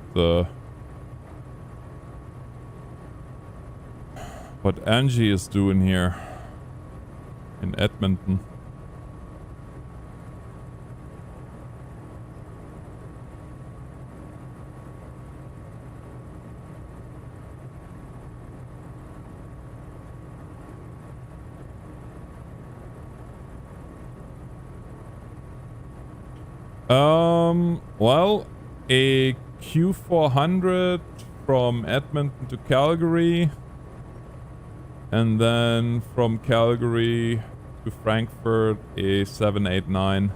Angie is doing here in Edmonton. Well, a Q400 from Edmonton to Calgary, and then from Calgary to Frankfurt, a 789.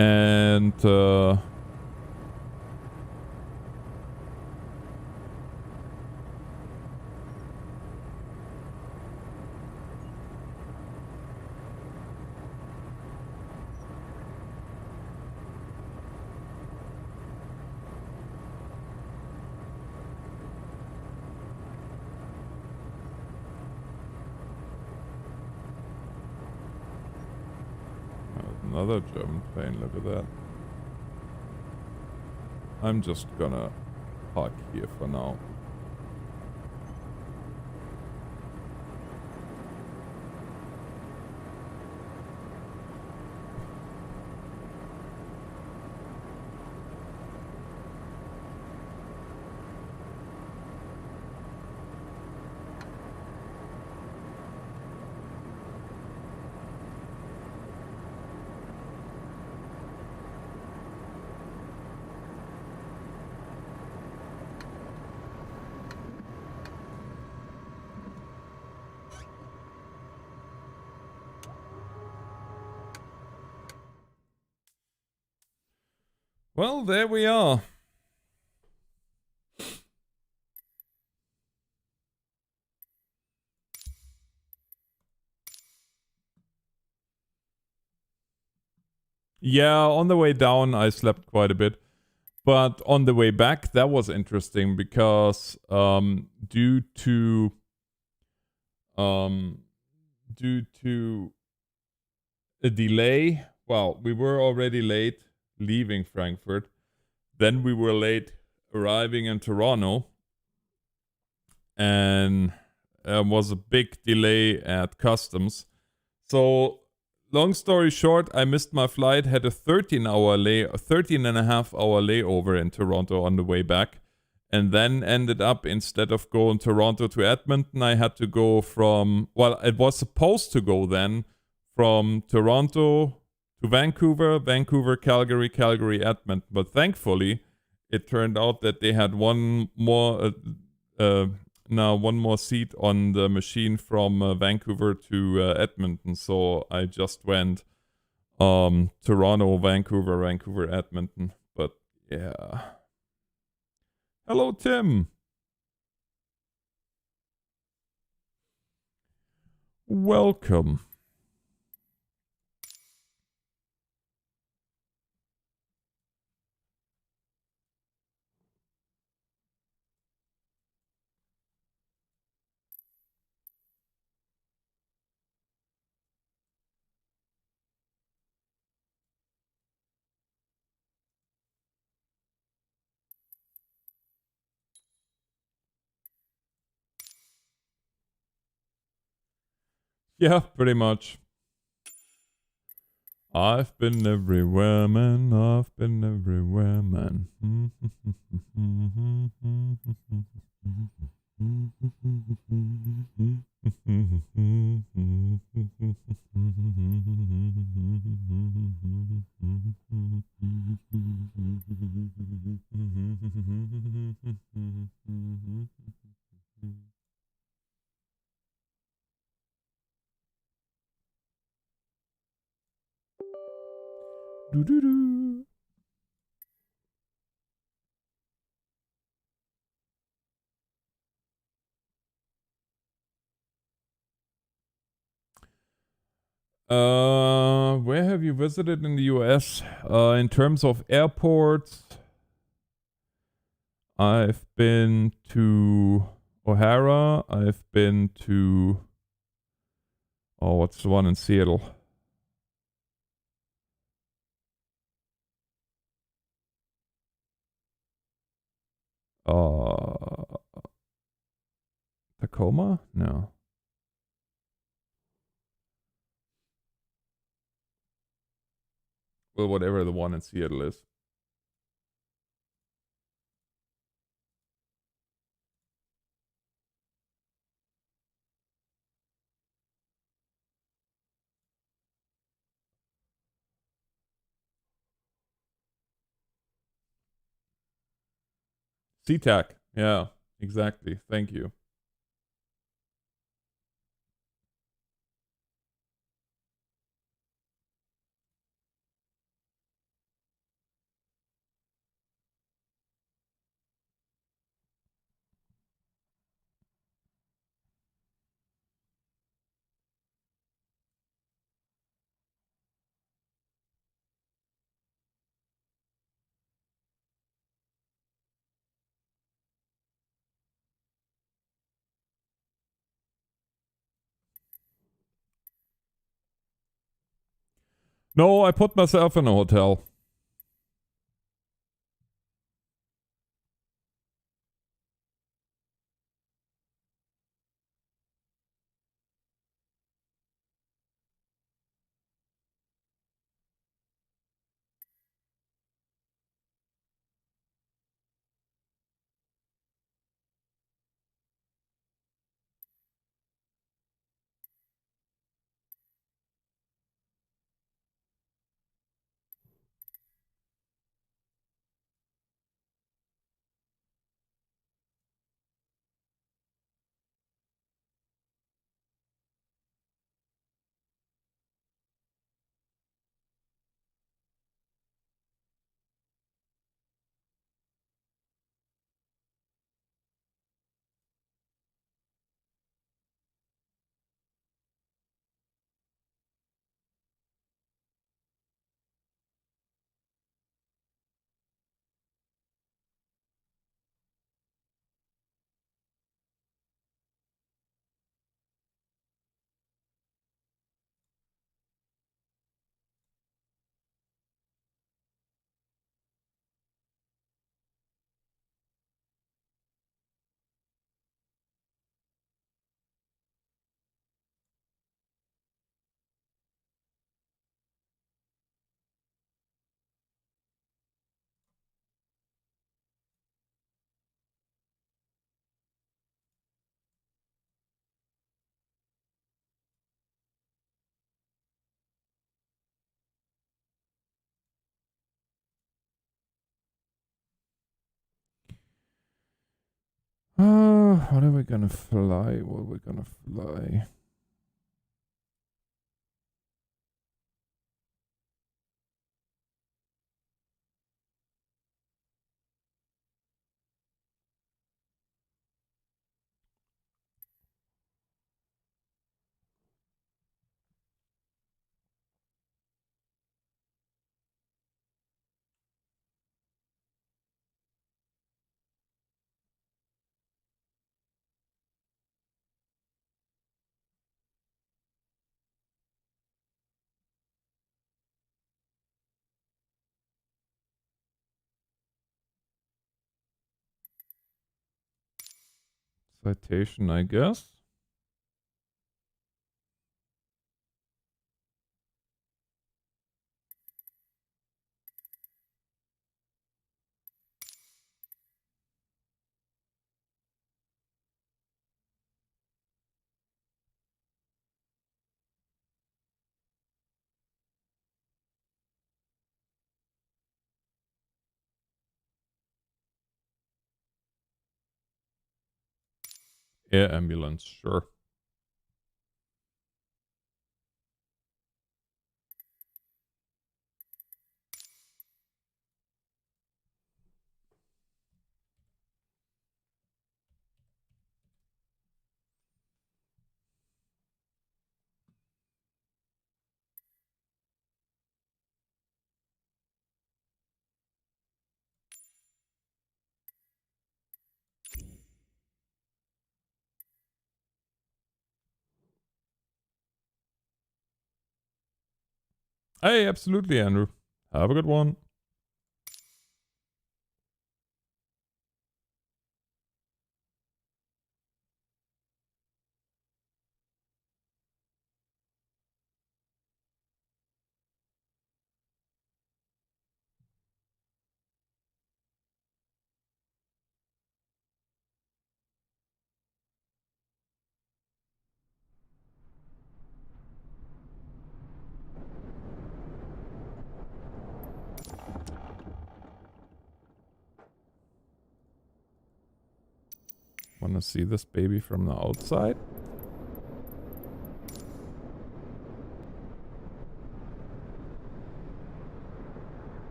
And another German plane, look at that. I'm just gonna park here for now. Well, there we are. Yeah, on the way down, I slept quite a bit. But on the way back, that was interesting because due to a delay, well, we were already late leaving Frankfurt. Then we were late arriving in Toronto. And was a big delay at customs. So long story short, I missed my flight, had a 13 and a half hour layover in Toronto on the way back, and then ended up, instead of going Toronto to Edmonton, I had to go from, well, it was supposed to go then from Toronto to Vancouver, Calgary, Edmonton, but thankfully it turned out that they had one more seat on the machine from Vancouver to Edmonton, so I just went Toronto, Vancouver, Edmonton. But yeah. Hello, Tim. Welcome. Yeah, pretty much. I've been everywhere, man. I've been everywhere, man. Do do do. Where have you visited in the US? In terms of airports, I've been to O'Hara. I've been to, oh, what's the one in Seattle? Uh, Tacoma? No. Well, whatever the one in Seattle is. SeaTac. Yeah, exactly. Thank you. No, I put myself in a hotel. What are we gonna fly? What are we gonna fly? Citation, I guess. Air ambulance, sure. Hey, absolutely, Andrew. Have a good one. Wanna see this baby from the outside?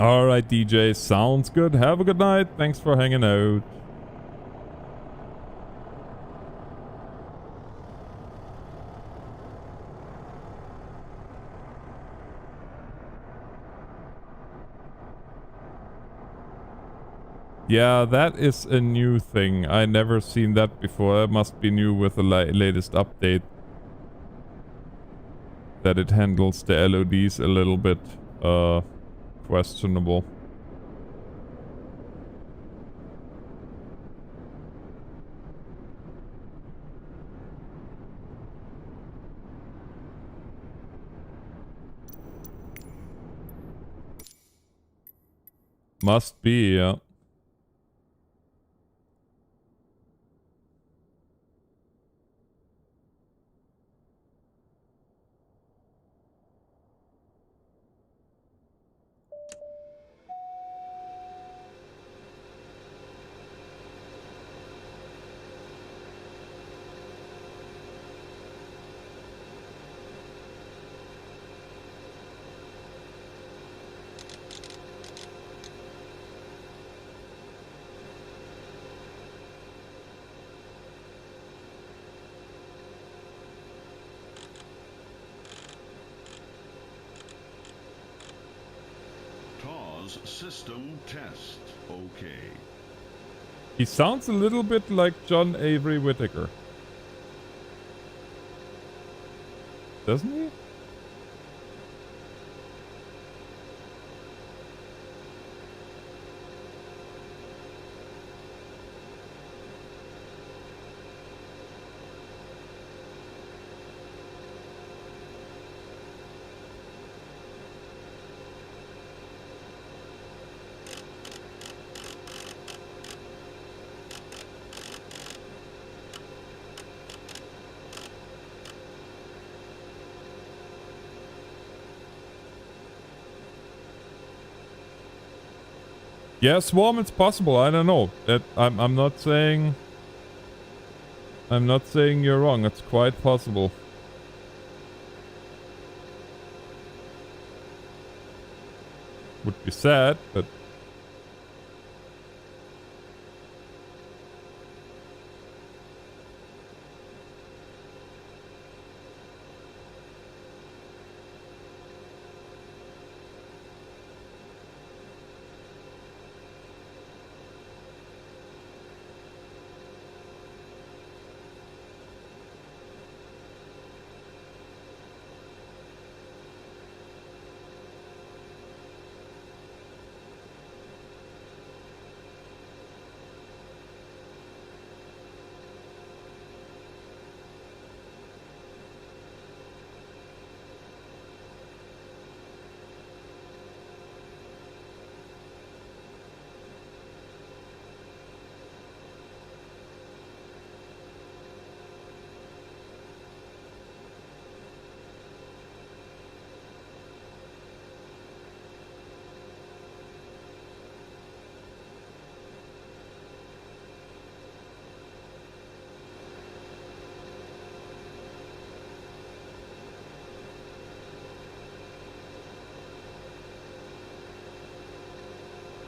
Alright, DJ, sounds good. Have a good night. Thanks for hanging out. Yeah, that is a new thing. I never seen that before. It must be new with the latest update. That it handles the LODs a little bit, questionable. Must be, yeah. System test. Okay. He sounds a little bit like John Avery Whittaker. Doesn't he? Yeah, Swarm, it's possible. I don't know. I'm not saying you're wrong. It's quite possible. Would be sad, but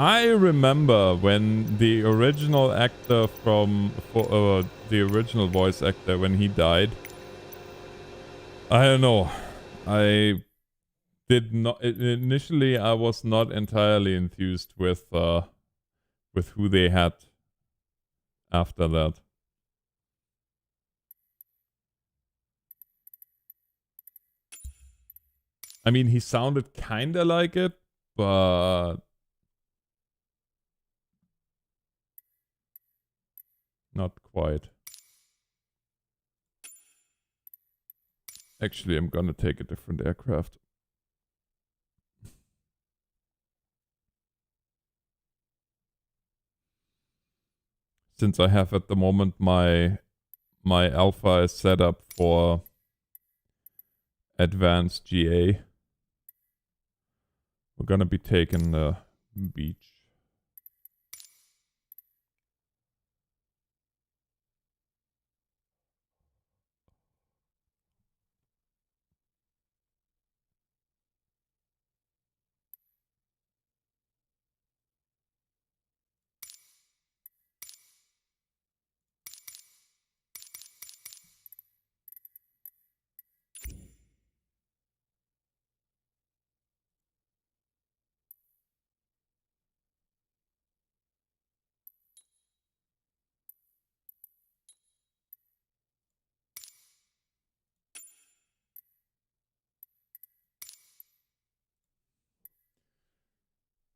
I remember when the original actor the original voice actor, when he died. I don't know. I did not initially. I was not entirely enthused with who they had after that. I mean, he sounded kinda like it, but not quite. Actually, I'm gonna take a different aircraft. Since I have at the moment my alpha is set up for advanced GA. We're gonna be taking the beach.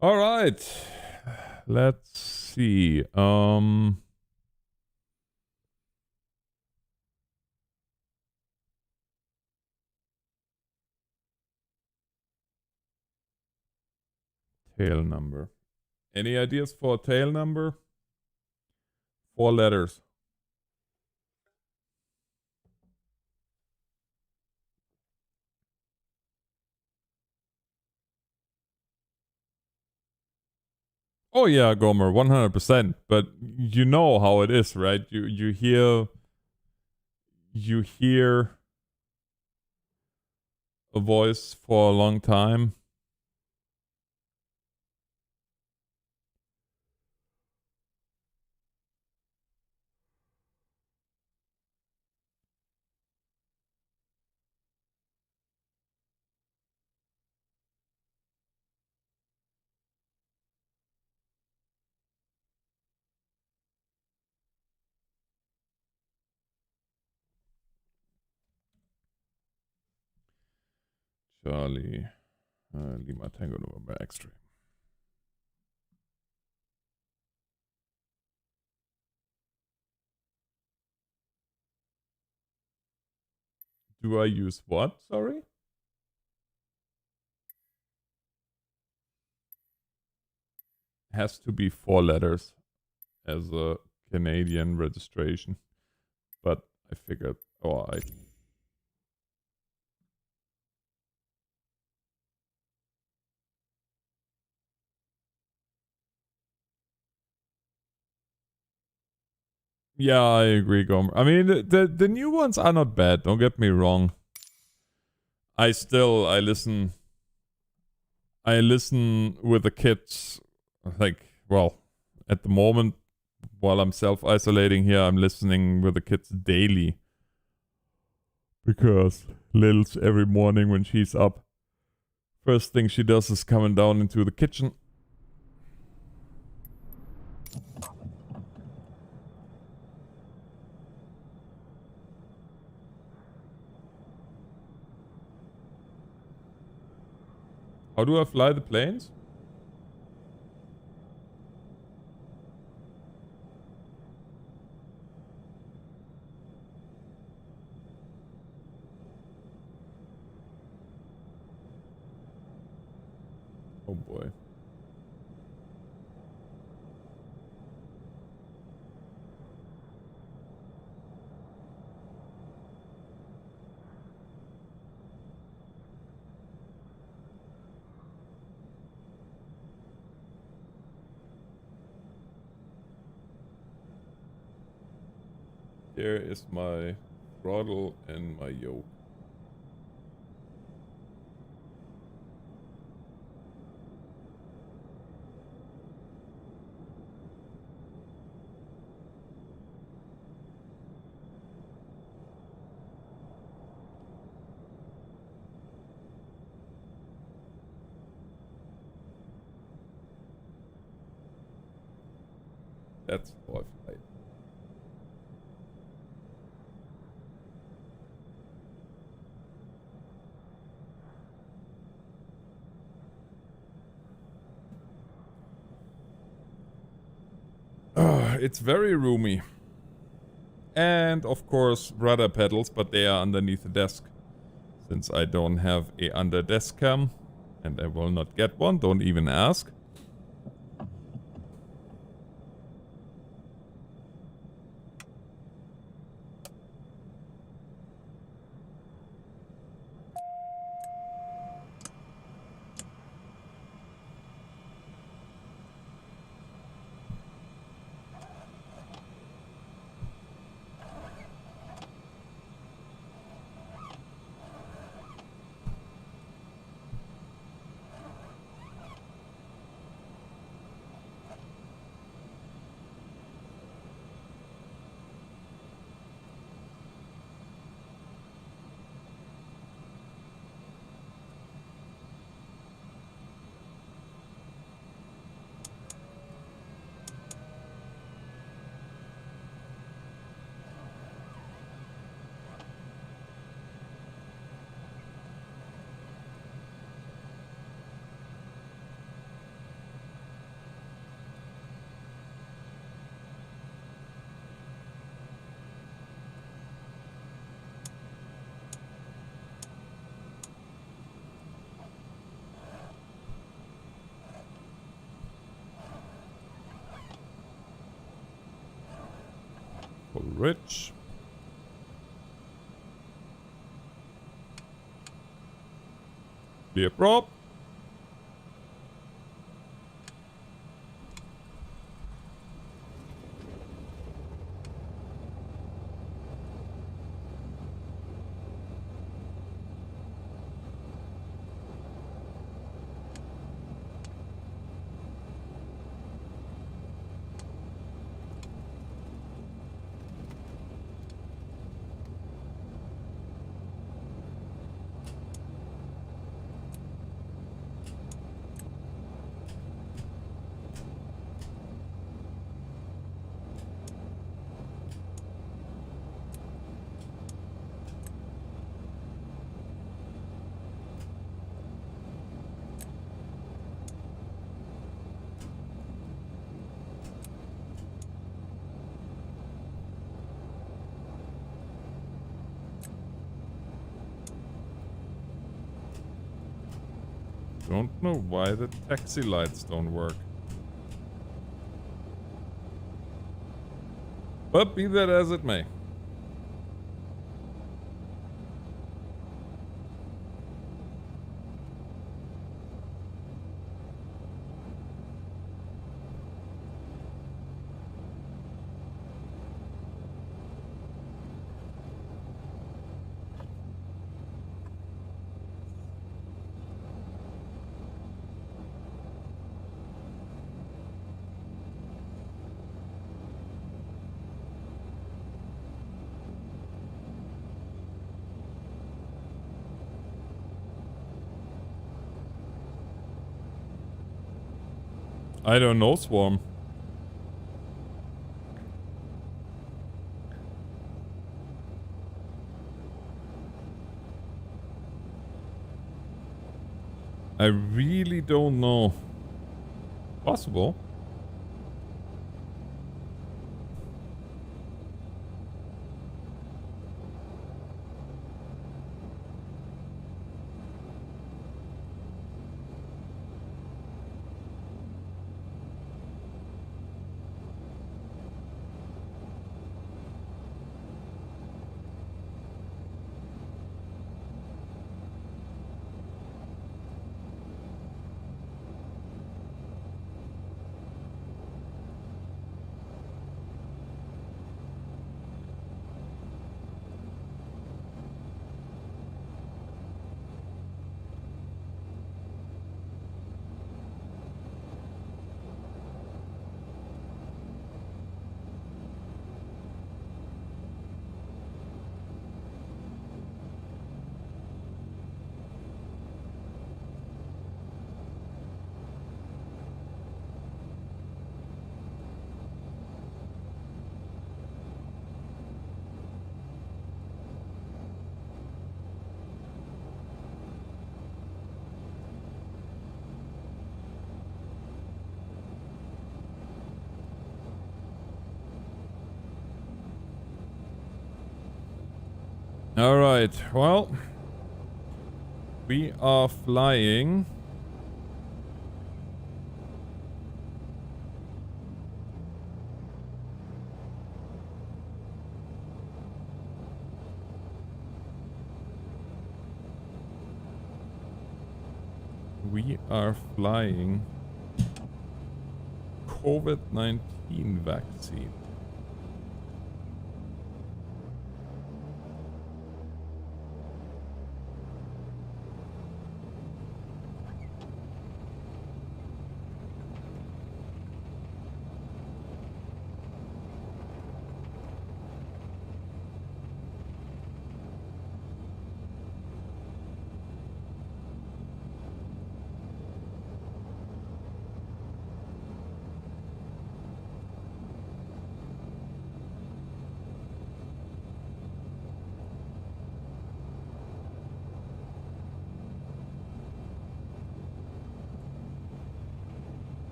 All right. Let's see. Tail number. Any ideas for a tail number? 4 letters. Oh yeah, Gomer, 100%. But you know how it is, right? You hear a voice for a long time. Charlie, Lima Tango November Extra. Do I use what? Sorry? Has to be 4 letters as a Canadian registration. But I figured, yeah, I agree, Gomer. I mean, the new ones are not bad. Don't get me wrong. I listen with the kids. Like, well, at the moment, while I'm self-isolating here, I'm listening with the kids daily. Because Lil's every morning when she's up, first thing she does is coming down into the kitchen. How do I fly the planes? Oh boy. Here is my throttle and my yoke. That's how I fly. It's very roomy. And of course rudder pedals, but they are underneath the desk. Since I don't have a under desk cam, and I will not get one, don't even ask. Full rich. Clear prop. Don't know why the taxi lights don't work. But be that as it may. I don't know, Swarm. I really don't know. Possible. Alright, well. We are flying. We are flying COVID-19 vaccine.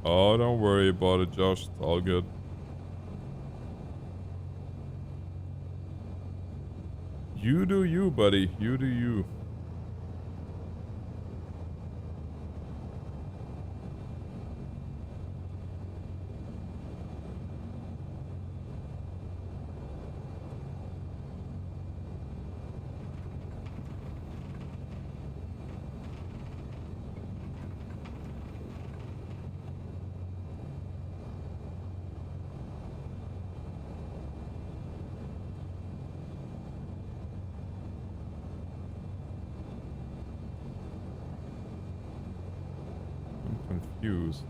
Oh, don't worry about it, Josh. It's all good. You do you, buddy. You do you. I'm confused.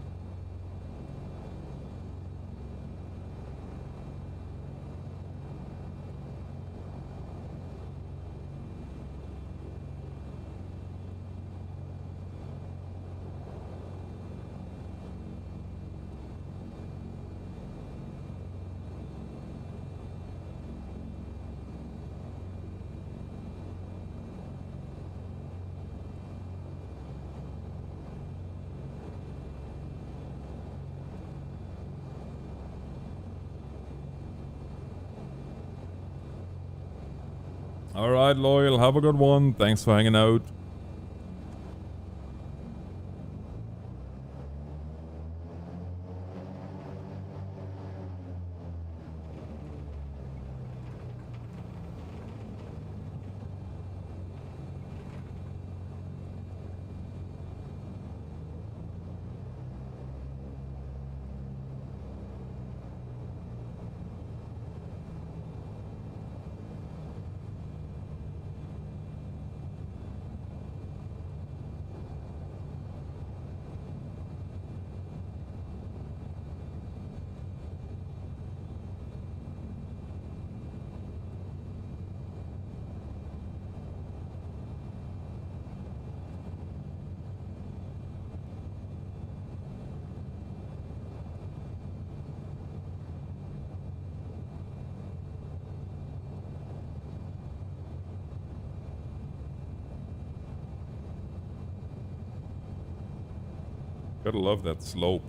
Alright, Loyal. Have a good one. Thanks for hanging out. Gotta love that slope.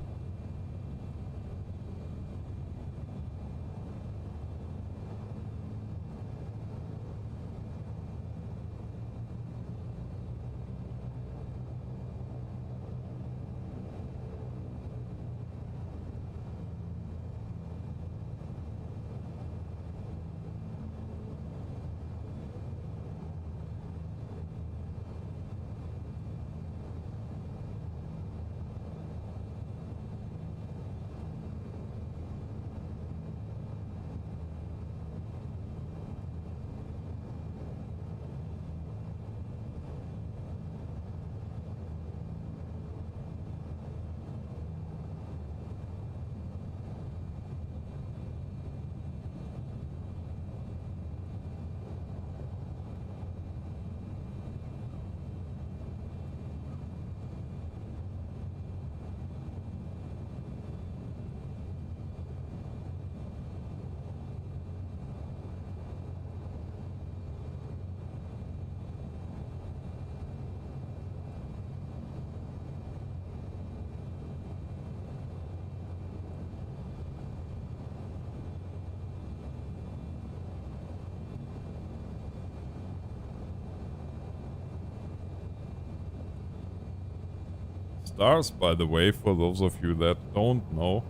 stars, by the way, for those of you that don't know,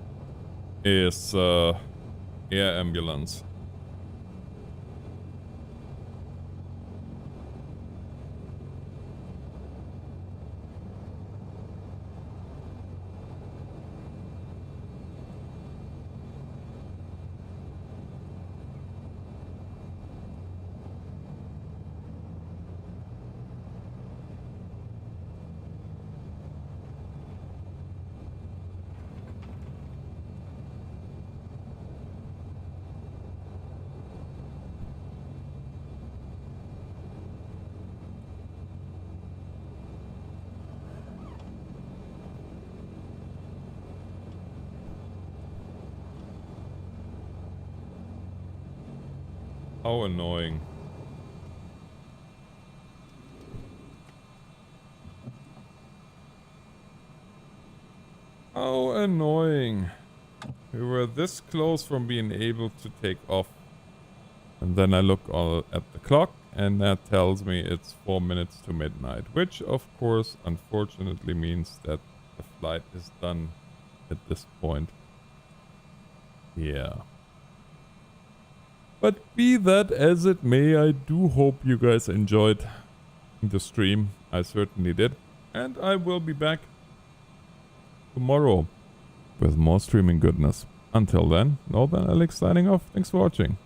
is air ambulance. How annoying. How annoying. We were this close from being able to take off. And then I look at the clock and that tells me it's 4 minutes to midnight. Which of course unfortunately means that the flight is done at this point. Yeah. But be that as it may, I do hope you guys enjoyed the stream. I certainly did. And I will be back tomorrow with more streaming goodness. Until then, Northern Alex signing off. Thanks for watching.